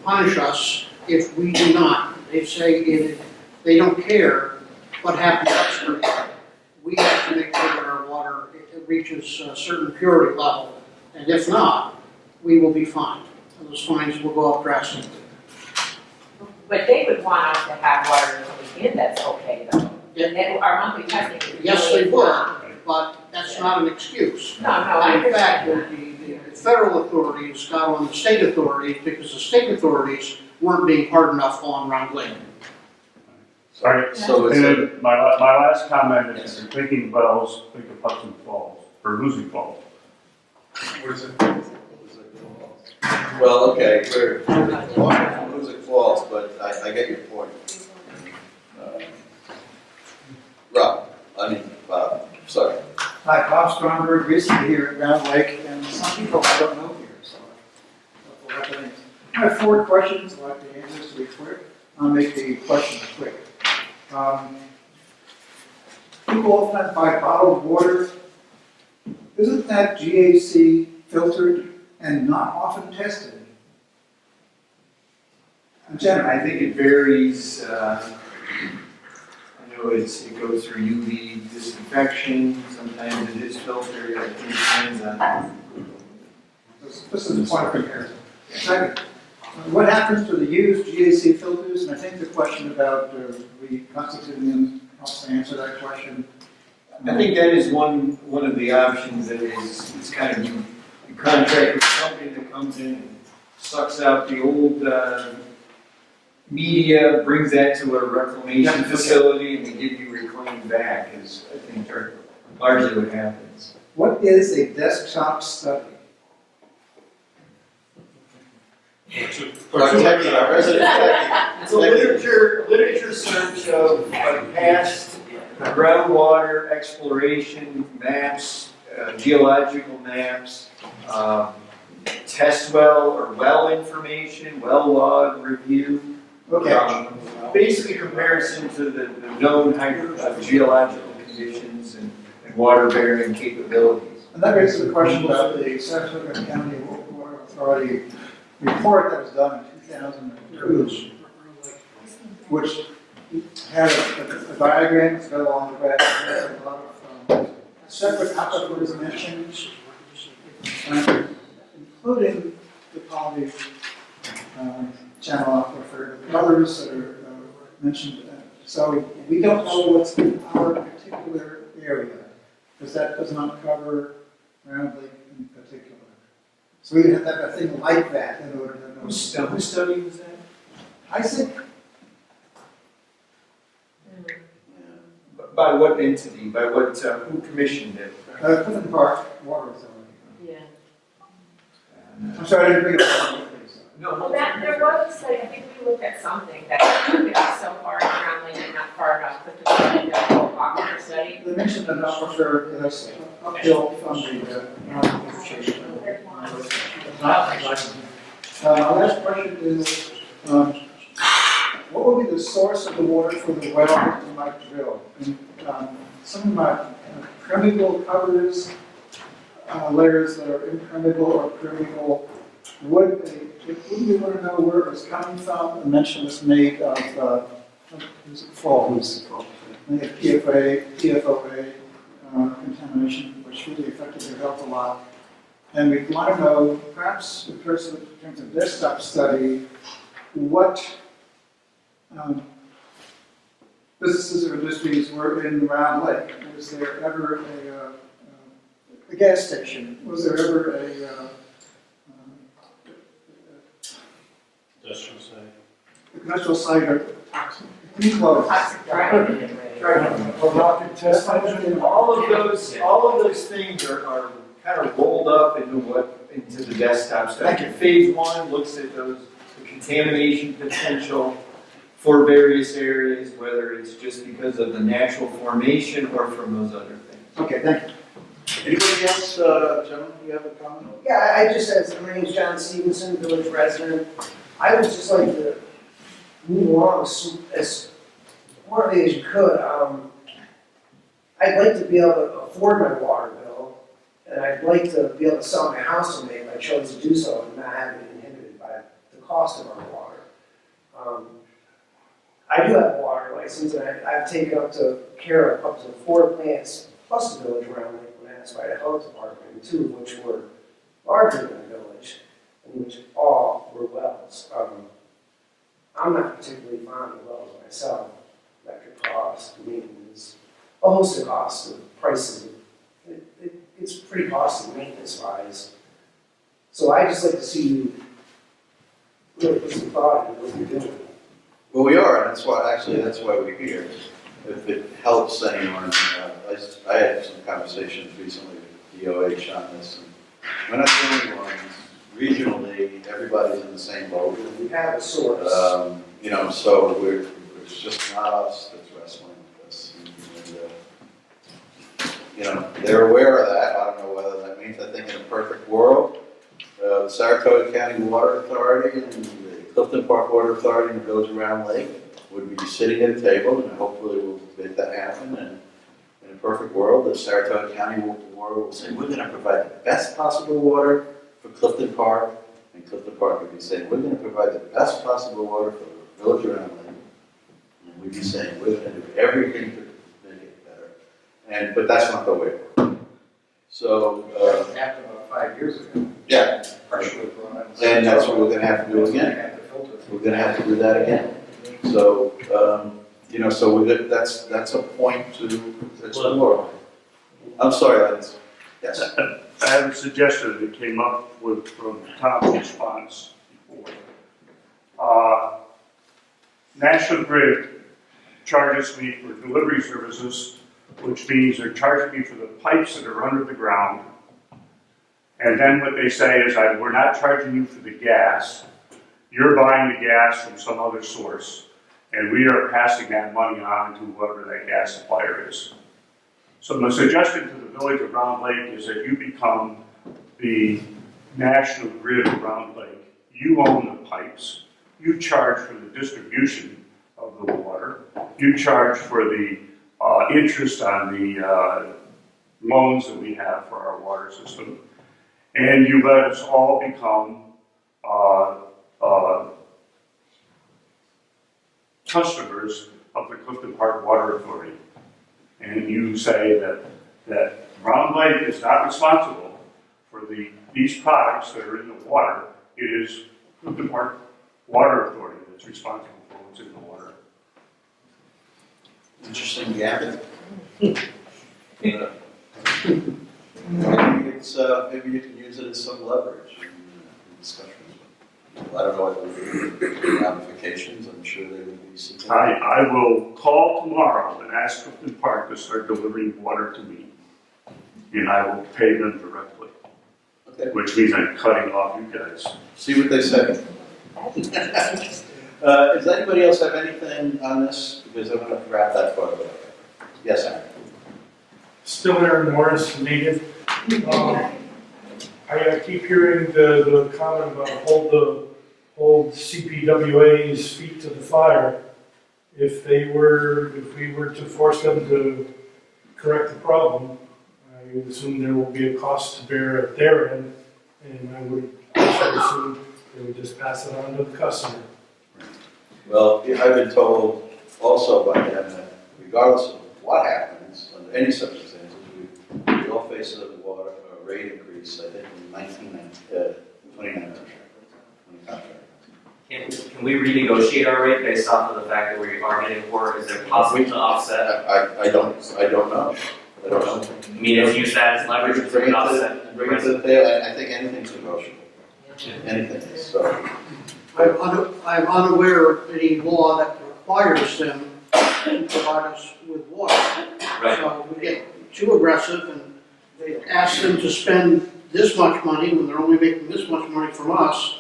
punish us if we do not. They say if they don't care what happens upstream. We have to make sure that our water reaches a certain purity level, and if not, we will be fined. And those fines will go up drastically. But they would want us to have water coming in that's okay though. Yeah. And our monthly testing. is Yes, really they would, not. but that's not an excuse. No, I In fact, understand the federal authorities got on the state authorities because the state authorities weren't being hard enough on Round Lake. All right, So it's and a, then my last comment is, if you're thinking wells, think of Hudson Falls, or Losing Falls. What is it? well, okay, we're losing falls, but I get your point. Rob, Bob, sorry. Hi, Bob Stromberg, recently here at Round Lake, and some people I don't know here, so I have 4 questions. I'd like the answers to be quick. I'll make the questions quick. People often buy bottled water. Isn't that GAC filtered and not often tested? Generally, I think it varies. I know it goes through UV disinfection. Sometimes it is filtered. I think it depends on. this is a point of comparison. Second, what happens to the used GAC filters? And I think the question about reconstituting them helps to answer that question. I think that is one of the options that is, it's kind of, you contract with a company that comes in and sucks out the old media, brings that to a reclamation facility, and we give you reclaimed back, is, I think, largely what happens. What is a desktop study? Our techie, our resident techie. It's a literature search of past groundwater exploration maps, geological maps, test well or well information, well log review. Okay. Basically comparison to the known geological conditions and water bearing capabilities. And that raises the question about the Sarasota County Water Authority report that was done in 2002, which had a diagram that's got along the way, a lot of separate aquifers mentioned, including the Palm Channel aquifer, others that are mentioned. So we don't know what's in our particular area, because that does not cover Round Lake in particular. So we have to have a thing like that in order to know. Whose study was that? I think By what entity? By what, who commissioned it? Clifton Park Water Authority. Yeah. I'm sorry, I didn't bring it up. Well, there was a study, I think we looked at something that looked at so far around Lake and not far enough, but the whole aquifer study. They mentioned an aquifer that's uphill from the my last question is, what will be the source of the water for the well that you might drill? And, some of my permeable covers, layers that are impermeable or permeable, wouldn't we want to know where it was coming from? A mention was made of, who's it called? PFOA contamination, which really affected their health a lot. And we want to know, perhaps in terms of desktop study, what businesses or industries were in Round Lake. Was there ever a gas station? Was there ever a Industrial site. commercial site or enclosed? Toxic driving. All of those things are kind of rolled up into the desktop study. Like phase 1 looks at the contamination potential for various areas, whether it's just because of the natural formation or from those other things. Okay, thank you. Anybody else, gentlemen, you have a comment? Yeah, I just had, my name's John Stevenson, village resident. I would just like to move along as quickly as you could. I'd like to be able to afford my water bill, and I'd like to be able to sell my house someday if I chose to do so and not have it inhibited by the cost of our water. I do have a water license, and I've taken care of up to 4 plants plus the village around Lake Manassas by the health department, 2 of which were larger than the village, and which all were wells. I'm not particularly fond of wells myself. Electric cost, maintenance, a host of costs, of prices. It's pretty costly maintenance-wise. So I just like to see you really put some thought into what you're doing. Well, we are, and that's why we're here. If it helps anyone, I had some conversations recently with DOH on this, and we're not the only ones. Regionally, everybody's in the same boat. We have a source. So it's just not us that's wrestling with this. they're aware of that. I don't know whether that means, I think in a perfect world, the Saratoga County Water Authority and the Clifton Park Water Authority and the Village of Round Lake would be sitting at a table, and hopefully we'll make that happen. And in a perfect world, the Saratoga County Water will say, we're going to provide the best possible water for Clifton Park, and Clifton Park would be saying, we're going to provide the best possible water for the Village of Round Lake. And we'd be saying, we're going to do everything to make it better. But that's not the way it works. So, That happened about 5 years ago. yeah. Partially brought on. And that's what we're going to have to do We're again. gonna have to filter. We're going to have to do that again. So, so that's a point to explore. I'm sorry, Lance. Yes. I have a suggestion that came up with from Tom's response before. National Grid charges me for delivery services, which means they're charging me for the pipes that are under the ground. And then what they say is, we're not charging you for the gas. You're buying the gas from some other source, and we are passing that money on to whoever that gas supplier is. So my suggestion to the Village of Round Lake is that you become the National Grid of Round Lake. You own the pipes. You charge for the distribution of the water. You charge for the interest on the loans that we have for our water system. And you let us all become customers of the Clifton Park Water Authority. And you say that Round Lake is not responsible for these products that are in the water. It is Clifton Park Water Authority that's responsible for what's in the water. Interesting gambit. Maybe you can use it as some leverage in discussions. I don't know what the ramifications. I'm sure they would be seeking. I will call tomorrow and ask Clifton Park to start delivering water to me, and I will pay them directly. Okay. Which means I'm cutting off you guys. See what they say. Does anybody else have anything on this? Because I'm going to wrap that part of it. Yes, Aaron. Still Aaron Morris, native. I keep hearing the comment about hold CPWA's feet to the fire. If we were to force them to correct the problem, I would assume there will be a cost to bear at their end, and I would assume they would just pass it on to the customer. Well, I've been told also by them that regardless of what happens, under any circumstances, we all face a rate increase, I think, in 29 contract. Can we renegotiate our rate based off of the fact that we are getting more? Is there possible to offset? I don't know. I mean, if you use that as leverage, we can offset. Bring it to the table. I think anything's negotiable. Anything is. So. I'm unaware of any law that requires them to provide us with water. Right. So we get too aggressive and they ask them to spend this much money when they're only making this much money from us.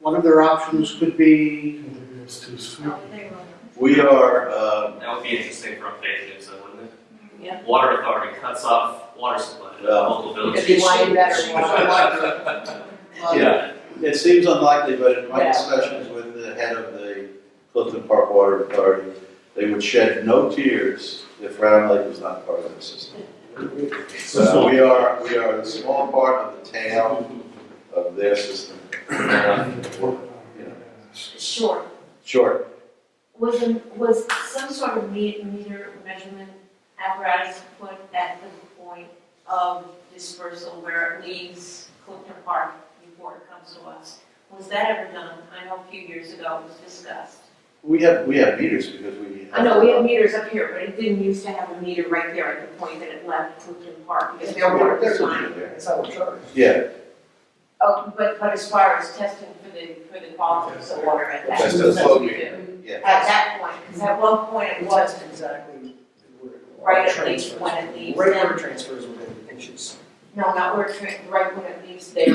One of their options could be. It's too sweet. We are. That would be interesting for updating, so wouldn't it? Yeah. Water authority cuts off water supply to local villages. It's Why better? Yeah, it seems unlikely, but in my discussions with the head of the Clifton Park Water Authority, they would shed no tears if Round Lake was not part of the system. So we are a small part of the tail of their system. Sure. Sure. Was some sort of meter measurement apparatus put at the point of dispersal where it leaves Clifton Park before it comes to us? Was that ever done? I know a few years ago it was discussed. We have meters because we. I know we have meters up here, but it didn't used to have a meter right there at the point that it left Clifton Park because their water was fine. It's how it's charged. Yeah. Oh, but as far as testing for the quality of the water at that, That's that's the what we meter. do. Yeah. At that point, because at one point it was Exactly. right at least when it leaves Right them. where it transfers within inches. No, not where right when it leaves there.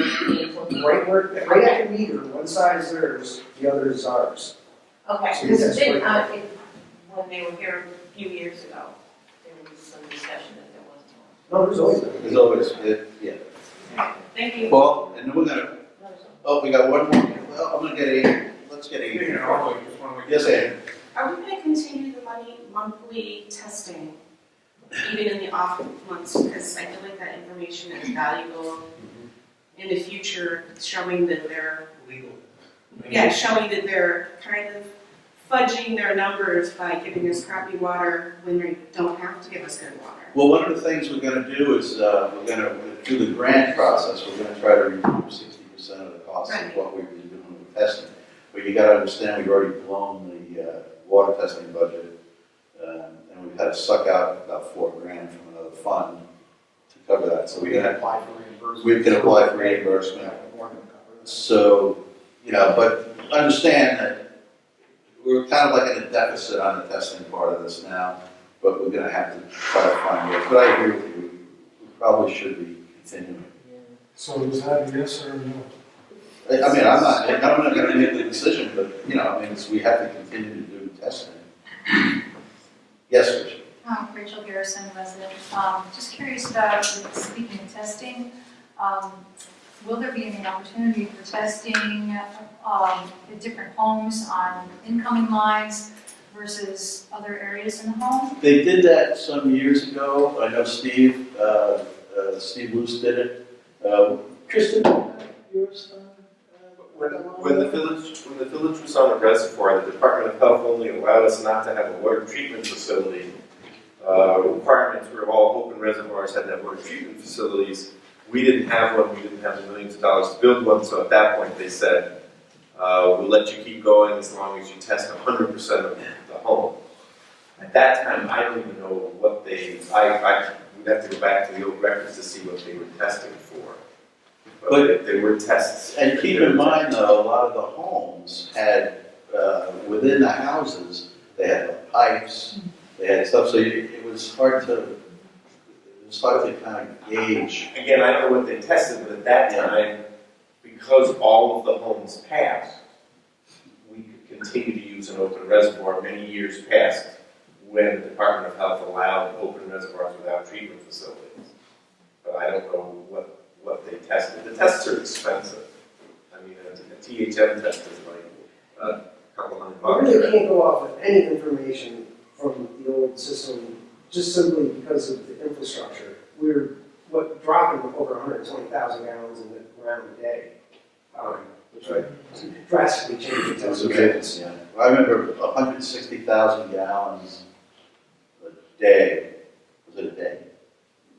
Right at the meter, one side is theirs, the other is ours. Okay, So because yes, it, right. when they were here a few years ago, there was some discussion that there wasn't one. No, there's always. There's always, yeah. Thank you. Paul, and then we're gonna, oh, we got one more. Well, I'm gonna get a, let's get You a. know, just wanna make- Yes, Ann. Are we gonna continue the monthly testing, even in the off months? Because I feel like that information is valuable in the future, showing that they're, Legal. showing that they're kind of fudging their numbers by giving us crappy water when they don't have to give us good water. Well, one of the things we're gonna do is, we're gonna, through the grant process, we're gonna try to recoup 60% of the cost of what we've been doing with testing. But you gotta understand, we've already blown the water testing budget, and we've had to suck out about $4,000 from another fund to cover that. So We we're can gonna, apply for reimbursement. we can apply for reimbursement. So, but understand that we're kind of like in a deficit on the testing part of this now, but we're gonna have to try to find ways. But I agree with you, we probably should be continuing. So is that a yes or a no? I mean, I'm not gonna make the decision, but, we have to continue to do testing. Yes, Rich? Rachel Garrison, resident. Just curious about, speaking of testing, will there be any opportunity for testing at different homes on incoming lines versus other areas in the home? They did that some years ago. I know Steve Luce did it. Kristen, yours? When the village was on a reservoir, the Department of Health only allowed us not to have a water treatment facility. Requirements were all open reservoirs had to have water treatment facilities. We didn't have one, we didn't have the millions of dollars to build one, so at that point they said, we'll let you keep going as long as you test 100% of the home. At that time, I don't even know what they, I would have to go back to the old records to see what they were testing for. But they were tests. And keep in mind, though, a lot of the homes had, within the houses, they had pipes, they had stuff, so it was hard to kind of gauge. Again, I don't know what they tested, but at that time, because all of the homes passed, we could continue to use an open reservoir many years past when the Department of Health allowed open reservoirs without treatment facilities. But I don't know what they tested. The tests are expensive. I mean, a THM test is like a couple $100. We really can't go off of any information from the old system, just simply because of the infrastructure. We're dropping over 120,000 gallons in the ground a day, which would drastically change the That's test amazing, yeah. I remember 160,000 gallons a day. Was it a day?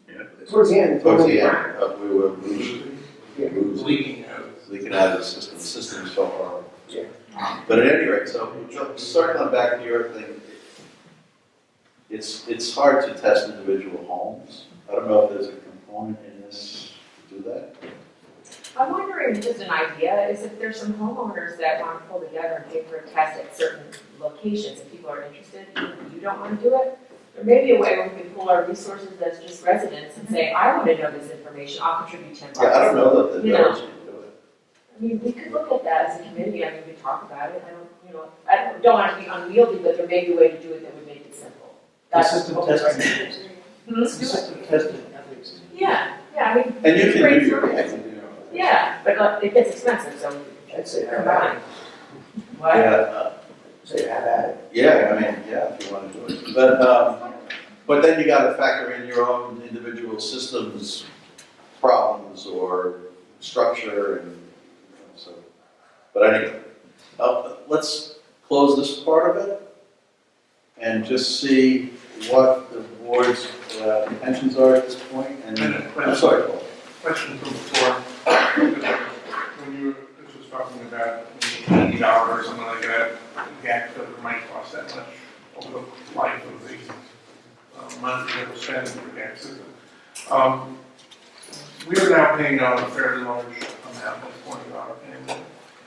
Yeah. Towards the end, Towards the end, we were Leaking out. leaking out of the system. The system was so horrible. Yeah. But at any rate, so circling back to your thing, it's hard to test individual homes. I don't know if there's a component in this to do that. I'm wondering, just an idea, is if there's some homeowners that want to pull together and pay for a test at certain locations, if people are interested, even if you don't want to do it, there may be a way where we can pool our resources as just residents and say, I want to know this information, I'll contribute $10. Yeah, I don't know that the village can do it. I mean, we could look at that as a committee, I mean, we could talk about it, I don't want it to be unwieldy, but there may be a way to do it that would make it simple. That's system what we're testing. trying to do. Let's do it. System testing ethics. Yeah, I mean. And you can great do your service. thing. Yeah, but it gets expensive, so I'd say have combine. at it. What? Yeah, Say have at it. yeah, I mean, yeah, if you want to do it. But then you got to factor in your own individual systems problems or structure and so. But anyway, let's close this part of it and just see what the board's intentions are at this point. And I'm sorry, Paul. Question from before. When this was talking about $80 or something like that, GAC doesn't might cost that much over the life of the money that we're spending for GAC system. We are now paying out a fairly large amount, that's $20 payment.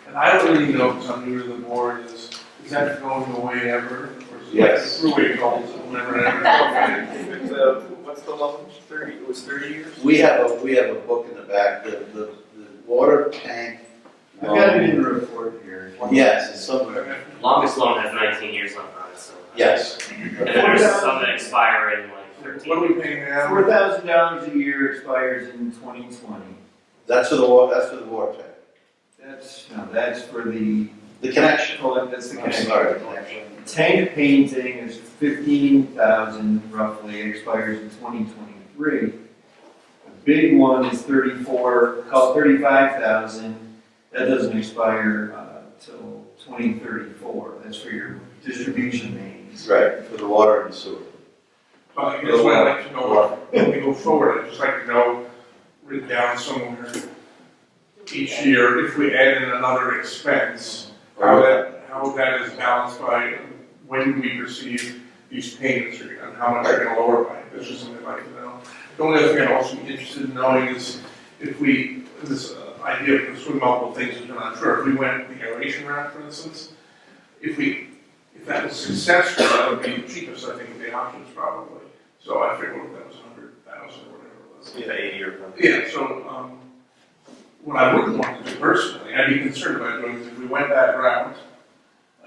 And I don't really know, because I'm new to the board, is that going away ever? Or is it Yes. like throughway tolls that will never ever? What's the longest? 30? It was 30 years. We have a book in the back. The water tank. I've got it in the report here. Yes, it's somewhere. Longest loan has 19 years left on it, so. Yes. And then there's some that expire in like 13. What are we paying now? $4,000 a year expires in 2020. That's for the water, that's for the water tank. That's for the, The connection. well, that's the I'm connection. sorry, the connection. Tank painting is 15,000 roughly, expires in 2023. The big one is 35,000. That doesn't expire till 2034. That's for your distribution mains. Right, for the water and the sewer. Well, I guess what I'd like to know, when we go forward, I'd just like to know, written down somewhere, each year, if we add in another expense, how that is balanced by when we receive these payments, and how much they're gonna lower by. That's just something I'd like to know. The only other thing I'd also be interested in knowing is if we, this idea of pursuing multiple things is not sure, if we went the aeration route, for instance, if that was successful, that would be the cheapest, I think, of the options probably. So I figured that was 100,000 or whatever it was. Yeah, 80 or something. Yeah, so, what I wouldn't want to do personally, I'd be concerned about doing is if we went that route,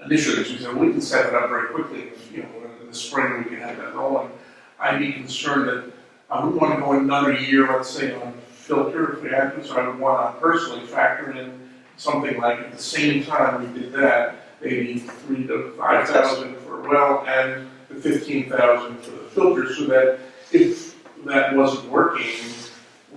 initially, as we said, we can set it up very quickly, you know, in the spring, we can have that rolling. I'd be concerned that I wouldn't want to go another year, let's say, on filter if we had to, so I would want to personally factor in something like at the same time we did that, maybe 3,000 to 5,000 for a well and the 15,000 for the filter, so that if that wasn't working,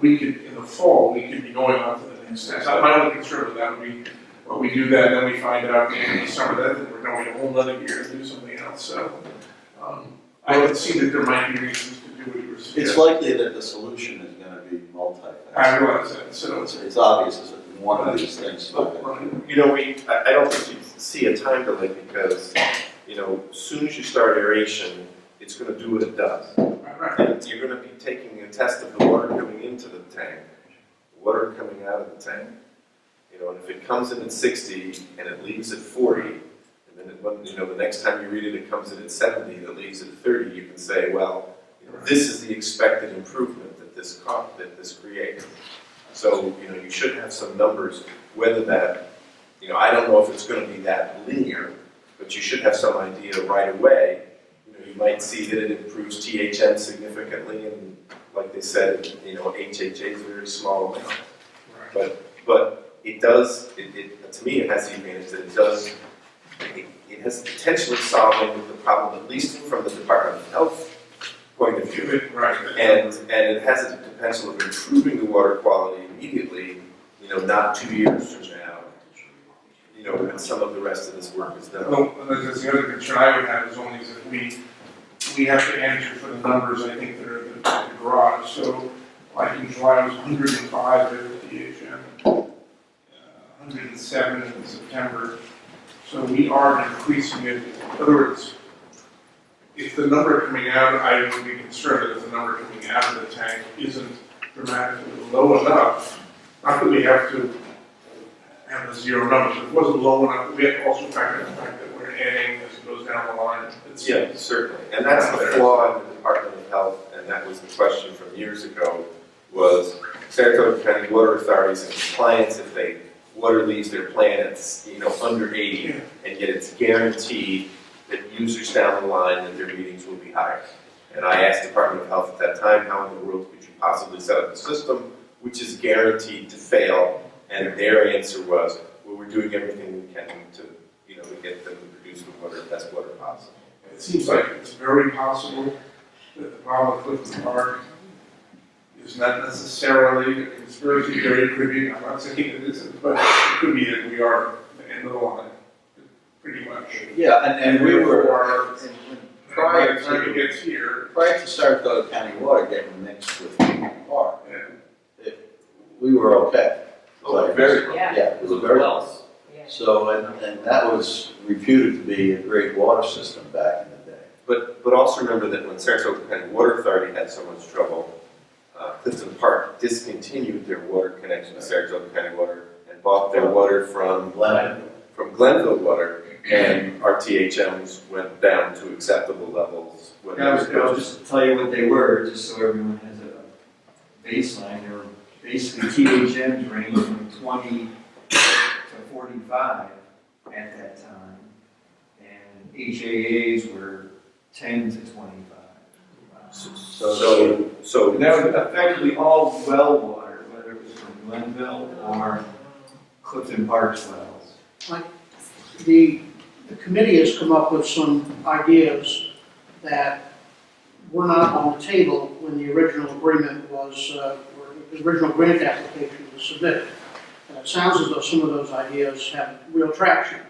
we could, in the fall, we could be going on to the next step. So my only concern with that would be, well, we do that, and then we find out in the summer that we're going a whole other year to do something else. So I would see that there might be reasons to do what you were suggesting. It's likely that the solution is going to be multifaceted. I realize that. So It's obvious that one of these things. You know, I don't think you see a time delay because, you know, as soon as you start aeration, it's going to do what it does. And you're going to be taking a test of the water coming into the tank, the water coming out of the tank. You know, and if it comes in at 60 and it leaves at 40, and then you know, the next time you read it, it comes in at 70 and it leaves at 30, you can say, well, you know, this is the expected improvement that this creates. So, you know, you should have some numbers, whether that, you know, I don't know if it's going to be that linear, but you should have some idea right away. You know, you might see that it improves THM significantly, and like they said, you know, HHA is a very small amount. But it does, to me, it has the advantage that it has the potential of solving the problem, at least from the Department of Health point of view. And it has the potential of improving the water quality immediately, you know, not 2 years from now, you know, when some of the rest of this work is done. well, that's the other concern I would have is only that we have to answer for the numbers, I think, that are in the garage. So, like in July, it was 105 at THM, 107 in September. So we are increasing it. In other words, if the number coming out, I would be concerned that if the number coming out of the tank isn't dramatically low enough, not that we have to have the zero number, but if it wasn't low enough, we have to also factor in the fact that we're adding as it goes down the line. Yeah, certainly. And that's the flaw in the Department of Health, and that was the question from years ago, was Saratoga County Water Authority's in compliance if water leaves their plant at, you know, under 80, and yet it's guaranteed that users down the line that their readings will be higher. And I asked the Department of Health at that time, how in the world could you possibly set up a system which is guaranteed to fail? And their answer was, well, we're doing everything we can to, you know, to get them to produce the best water possible. It seems like it's very possible that the problem with Clifton Park is not necessarily a conspiracy theory. It could be, I'm not saying it isn't, but it could be that we are at the end of the line, pretty much. Yeah, and we were, prior to it gets here, prior to Saratoga County Water getting mixed with Clifton Park, we were okay. Oh, very well. Yeah, it was very well. So, and that was reputed to be a great water system back in the day. But also remember that when Saratoga County Water Authority had so much trouble, Clifton Park discontinued their water connection to Saratoga County Water and bought their water from Glenville Water, and our THMs went down to acceptable levels. I'll just tell you what they were, just so everyone has a baseline. They were basically THMs range from 20 to 45 at that time. And HAAs were 10 to 25. So And that was effectively all well water, whether it was from Glenville or Clifton Park's wells. The committee has come up with some ideas that were not on the table when the original agreement was, or the original grant application was submitted. And it sounds as though some of those ideas have real traction.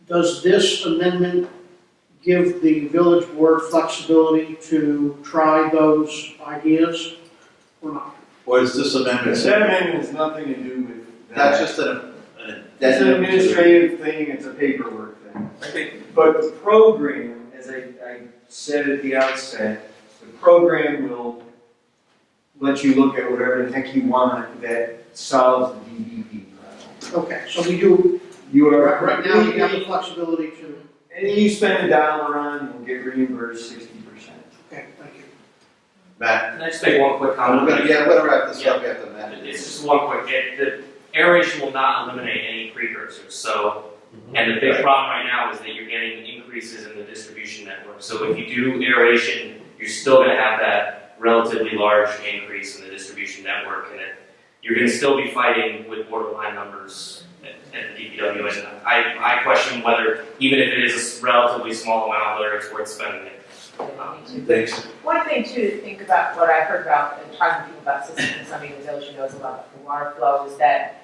Does this amendment give the village board flexibility to try those ideas or not? Or is this amendment? That amendment has nothing to do with that. That's just an It's an administrative thing, it's a paperwork thing. But the program, as I said at the outset, the program will let you look at whatever the heck you want that solves the DEP problem. Okay, so we do, You are, right now, you have the flexibility to, anything you spend $1 on, you'll get reimbursed 60%. okay, thank you. Matt, Can I just make one quick comment? I'm gonna wrap this up after Matt. It's just one quick, the aeration will not eliminate any precursors, so, and the big problem right now is that you're getting increases in the distribution network. So if you do aeration, you're still gonna have that relatively large increase in the distribution network, and you're gonna still be fighting with borderline numbers at the DPW, and I question whether, even if it is a relatively small amount, whether it's worth spending it. Thanks. One thing too to think about, what I heard about and talking to people about systems, something the village knows about the water flow, is that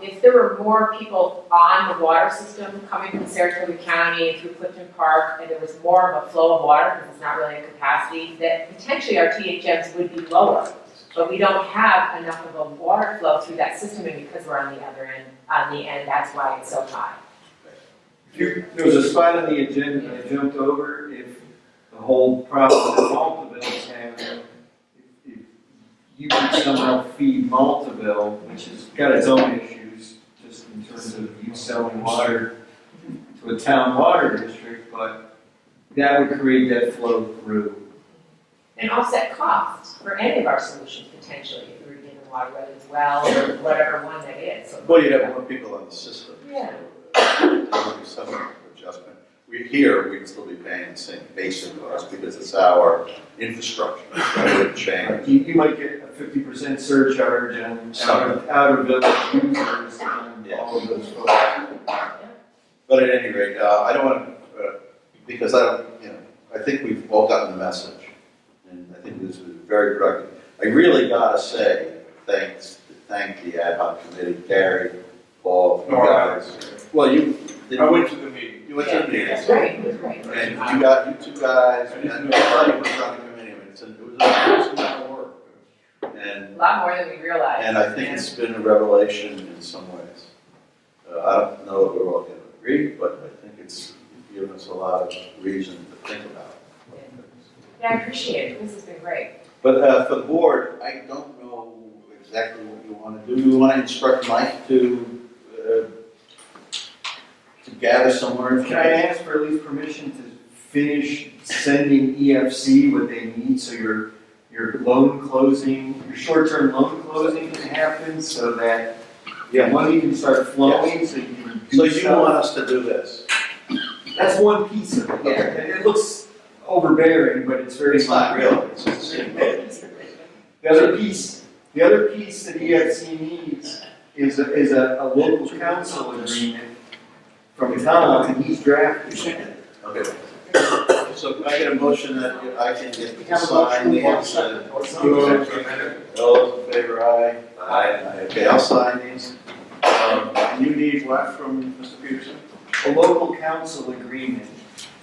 if there were more people on the water system coming from Saratoga County through Clifton Park, and there was more of a flow of water, because it's not really a capacity, that potentially our THMs would be lower. But we don't have enough of a water flow through that system, and because we're on the other end, that's why it's so high. There was a spot on the agenda that I jumped over, if the whole problem that Maltaville's having, if you could somehow feed Maltaville, which has got its own issues, just in terms of you selling water to a town water district, but that would create that flow through. And offset costs for any of our solutions potentially, if we were given water, whether it's well or whatever one that is. So Well, you'd have more people on the system. Yeah. There would be some adjustment. We'd still be paying the same basic cost because it's our infrastructure. That wouldn't change. You might get a 50% surcharge on out of village users on all of those folks. But at any rate, I don't want to, because I think we've all gotten the message. And I think this was very productive. I really gotta say, thank the ad hoc committee, Gary, Paul, you guys. Well, I went to the meeting. You went to the meeting. That's right, it was great. And you two guys, and everybody was on the committee. It was a lot of work. And A lot more than we realized. And I think it's been a revelation in some ways. I don't know that we're all going to agree, but I think it's given us a lot of reason to think about. Yeah, I appreciate it. This has been great. But for the board, I don't know exactly what you want to do. You want to instruct Mike to gather some more information? Can I ask for at least permission to finish sending EFC what they need so your loan closing, your short-term loan closing can happen so that money can start flowing so you can do So you stuff? want us to do this? That's one piece of it. Yeah. And it looks overbearing, but it's very It's not minor. real. It's just The other piece that EFC needs is a local council agreement from Tom, and he's drafting it. Okay. So can I get a motion that I can get to sign these? All those in favor, aye? Aye. Okay, I'll sign these. You need what from Mr. Peterson? A local council agreement,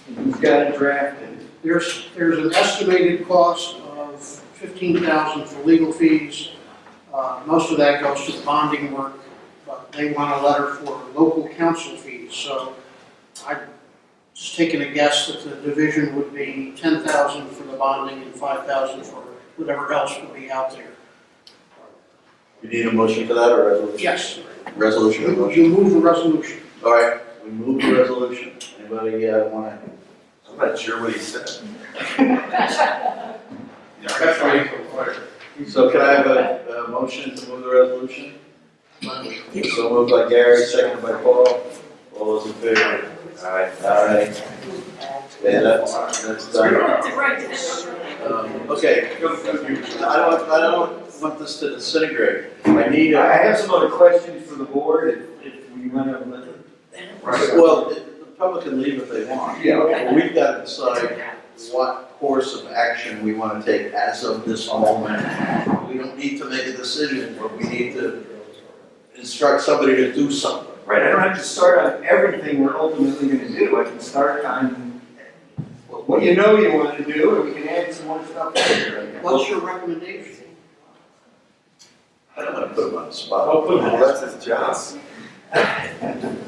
and he's got it drafted. There's an estimated cost of $15,000 for legal fees. Most of that goes to the bonding work, but they want a letter for local council fees. So I just taking a guess that the division would be $10,000 for the bonding and $5,000 for whatever else would be out there. You need a motion for that or a resolution? Yes. Resolution or motion? You move the resolution. All right, we move the resolution. Anybody want to? I'm not sure what he said. That's why he's so quiet. So can I have a motion to move the resolution? So moved by Gary, seconded by Paul. All All those in favor? Aye. Aye. Okay, that's done. Okay, I don't want this to disintegrate. I need I a, have some other questions for the board if we want to let them. well, the public can leave if they want. Yeah, okay. But we've got to decide what course of action we want to take as of this moment. We don't need to make a decision, but we need to instruct somebody to do something. Right, I don't have to start on everything we're ultimately going to do. I can start on what you know you want to do, and we can add some more stuff later. What's your recommendation? I don't want to put them on the spot. I'll put them Well, that's his job.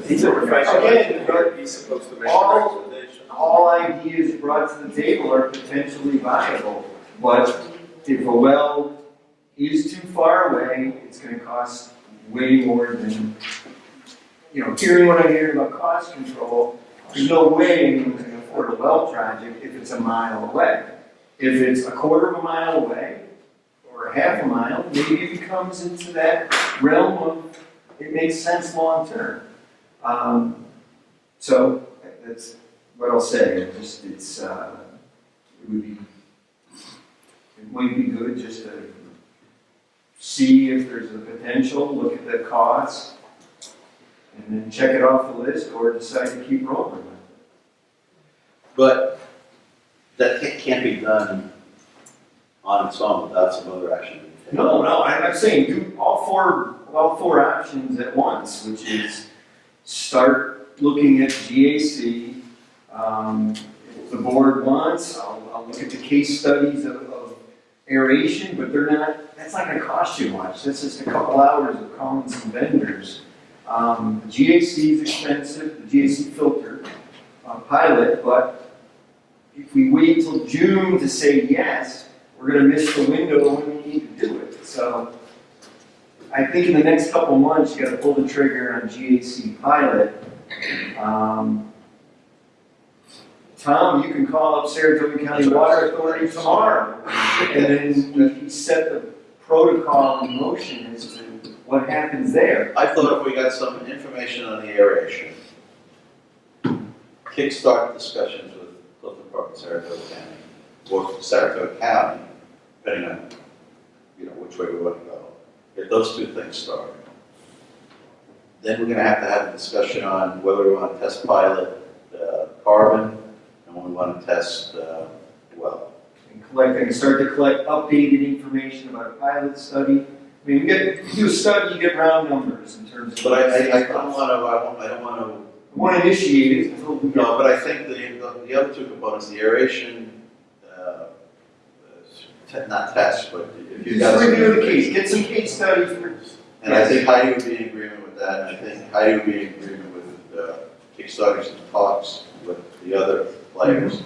He's a professional Again, engineer, he's supposed to make a all- recommendation. All ideas brought to the table are potentially viable, but if a well is too far away, it's going to cost way more than, hearing what I'm hearing about cost control, there's no way anyone's going to afford a well project if it's a mile away. If it's a quarter of a mile away, or a half a mile, maybe it comes into that realm of, it makes sense long term. So that's what I'll say. It might be good just to see if there's a potential, look at the costs, and then check it off the list, or decide to keep rolling with it. But that can't be done on its own without some other action. No, I'm saying do all four options at once, which is start looking at GAC. If the board wants, I'll look at the case studies of aeration, but that's not going to cost you much. That's just a couple hours of calling some vendors. GAC is expensive, the GAC filter pilot, but if we wait till June to say yes, we're going to miss the window when we need to do it. So I think in the next couple months, you got to pull the trigger on GAC pilot. Tom, you can call up Saratoga County Water Authority tomorrow, and then you set the protocol in motion as to what happens there. I thought if we got some information on the aeration, kickstart discussions with Clifton Park and Saratoga County, or Saratoga County, depending on, which way we want to go. Get those two things started. Then we're going to have a discussion on whether we want to test pilot carbon, and we want to test well. And start to collect updated information about a pilot study. I mean, you do a study, you get round numbers in terms of. But I don't want to. I don't want to. I want to initiate it until we get. No, but I think the other two components, the aeration, not test, but if you Just got review the case, get some case studies. and I think Heidi would be in agreement with that, and I think Heidi would be in agreement with kickstarting some talks with the other players.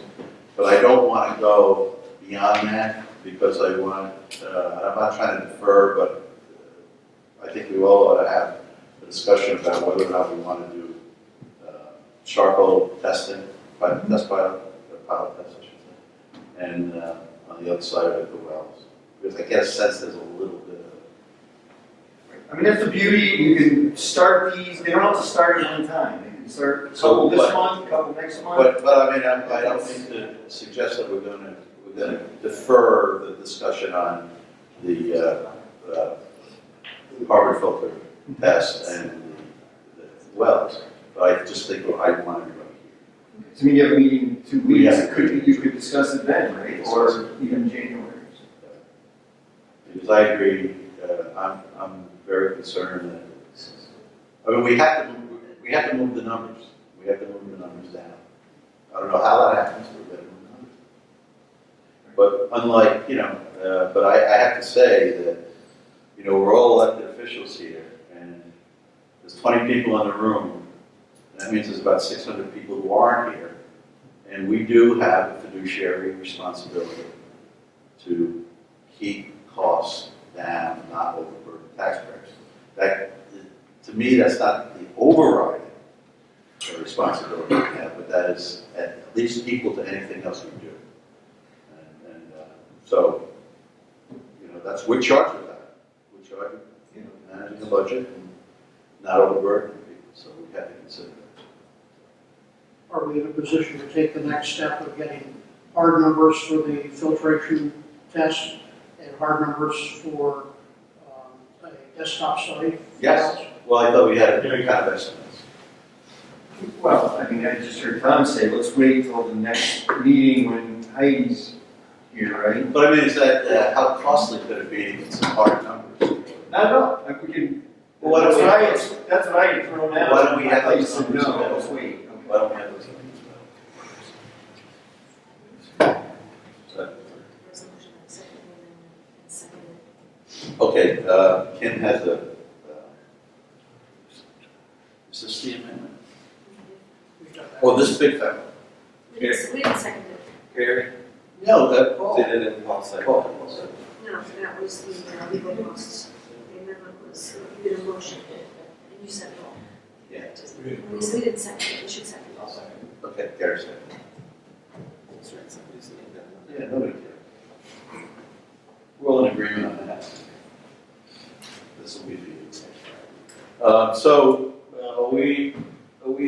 But I don't want to go beyond that because I'm not trying to defer, but I think we all ought to have a discussion about whether or not we want to do charcoal testing, pilot test, I should say, and on the other side of it, the wells. Because I get a sense there's a little bit of. I mean, that's the beauty, you can start these, they don't have to start at one time. They can start a couple this month, a couple next month. But I mean, I don't mean to suggest that we're going to defer the discussion on the carbon filter test and the wells. But I just think I want everybody here. So we have a meeting in 2 weeks, Yeah. you could discuss it then, right? Or even January. Because I agree, I'm very concerned that, we have to move the numbers. We have to move the numbers down. I don't know how that happens, but we have to move the numbers. But unlike, but I have to say that, we're all elected officials here, and there's 20 people in the room. That means there's about 600 people who aren't here. And we do have a fiduciary responsibility to keep costs down, not overburden taxpayers. That, to me, that's not the overriding responsibility we have, but that is at least equal to anything else we do. And so, we're charged with that. We're charged with managing the budget and not overburdening people. So we have to consider that. are we in a position to take the next step of getting hard numbers for the filtration test and hard numbers for a desktop study? Yes. Well, I thought we had kind of estimates. Well, I mean, I just heard Tom say, let's wait till the next meeting when Heidi's here, right? But I mean, is that, how costly could it be to get some hard numbers? Not at all, like we can, Well, that's what I had thrown out. Why don't we have I thought you those said numbers no, available? let's wait. Why don't we have those? Resolution accepted and seconded. Okay, Kim has a, is this the amendment? Oh, this big thing? We didn't second it. Gary, No, that, Paul. did it in Paul second. Paul. No, that was the legal costs. The amendment was, you did a motion, and you said no. Yeah. We didn't second it, we should second it. I'll second. Okay, Gary said. That's right, somebody's saying that. Yeah, nobody cared. We're all in agreement on that. This will be the. So, are we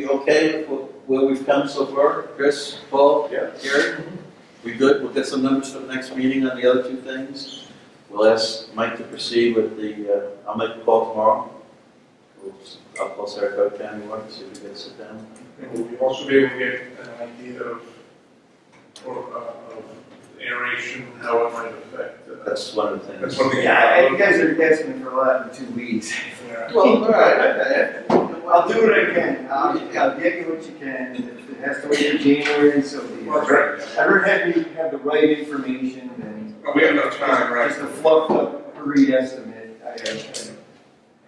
okay with where we've come so far? Chris, Paul? Yeah. Gary? We good? We'll get some numbers for the next meeting on the other two things. We'll ask Mike to proceed with the, I'll make a call tomorrow. I'll call Saratoga County Water, see if we can sit down. And we'll also be able to get an idea of aeration, how it might affect. That's one of the things. That's one of the. Yeah, you guys are guessing for a lot in 2 weeks. Yeah. Well, all right, okay. I'll do what I can, I'll get you what you can, and if it has to wait till January, so be it. Well, that's right. I'd rather have you have the right information than Well, we have enough time, right? just a fluffed up, hurried estimate.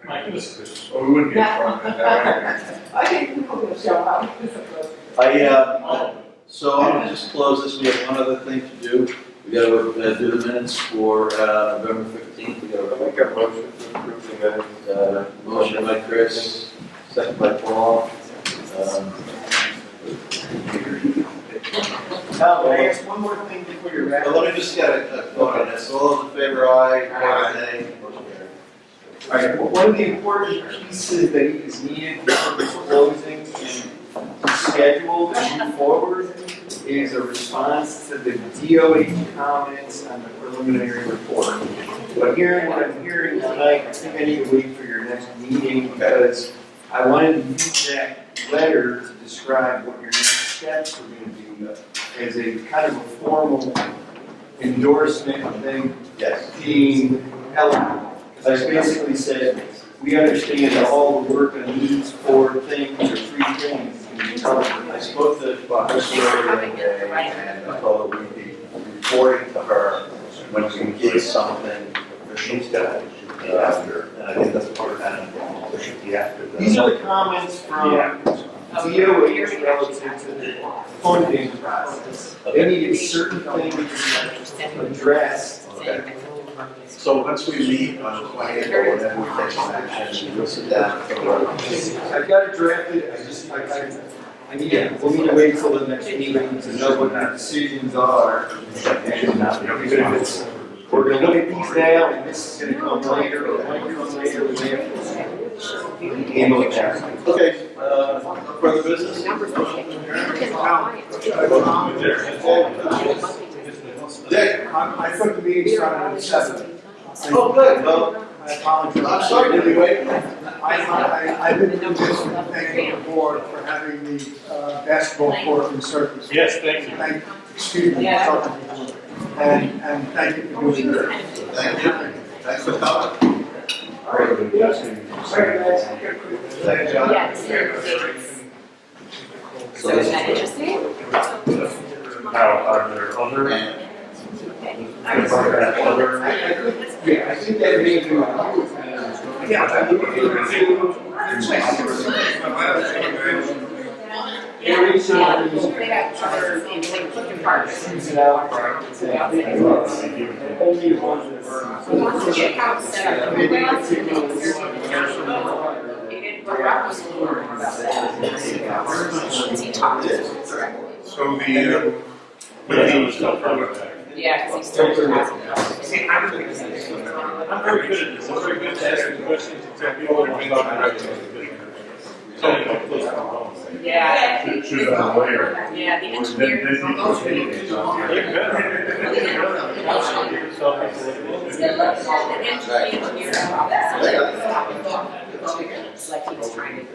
My goodness, Chris. Well, we wouldn't get far with that. I think people will show up. So I'm gonna just close this, we have one other thing to do. We gotta do the minutes for November 15th. We I'll gotta make a motion to approve the minutes. motion by Chris, second by Paul. Now, can I ask one more thing before you're wrapping? Let me just get a thought on this. All those in favor, aye. Nay. Motion carried. All right, one of the important pieces that is needed before this closing and schedule to move forward is a response to the DOH comments on the preliminary report. But hearing what I'm hearing tonight, I think I need to wait for your next meeting because I wanted to use that letter to describe what your next steps are going to be as a kind of a formal endorsement of them Yes. being eligible. Because I basically said, we understand that all the work on these 4 things or 3 things can be covered. I spoke to Chris the other day, and I told her we'd be reporting to her when we get something official after, and I think that's part of that. These are the comments from DOH relative to the funding process. They needed certain things addressed. Okay. So once we meet on the 20th or whatever, we take some action, we'll sit down. I've got it drafted, I need to, we'll need to wait till the next meeting to know what the decisions are. And even if it's, we're gonna look at these now, and this is gonna come later, or might come later, we may have to handle it that. Okay, further business? Dick? I thought the meeting started at 7. Oh, good, well, I apologize. I'm sorry to be waiting. I've been remiss in thanking the board for having the basketball court in service. Yes, thank you. Excuse me, and thank you for doing that. Thank you. Thanks for coming. Thank you, John. So is that interesting? Now, are there other? Yeah, I think that may be. They got charters in Clifton Park. Use it out. Only the ones that are. So once the account set up, Maybe everybody else particular- Rob was a little more about that. He talked directly. So the, Yeah, because he's still. see, I'm very good at this, I'm very good at asking questions, exactly what I'm talking about. Depending how close to home. Yeah. Should have been later. Yeah, the Then- engineering then is almost. people- They better. The engineering process. Like he was trying to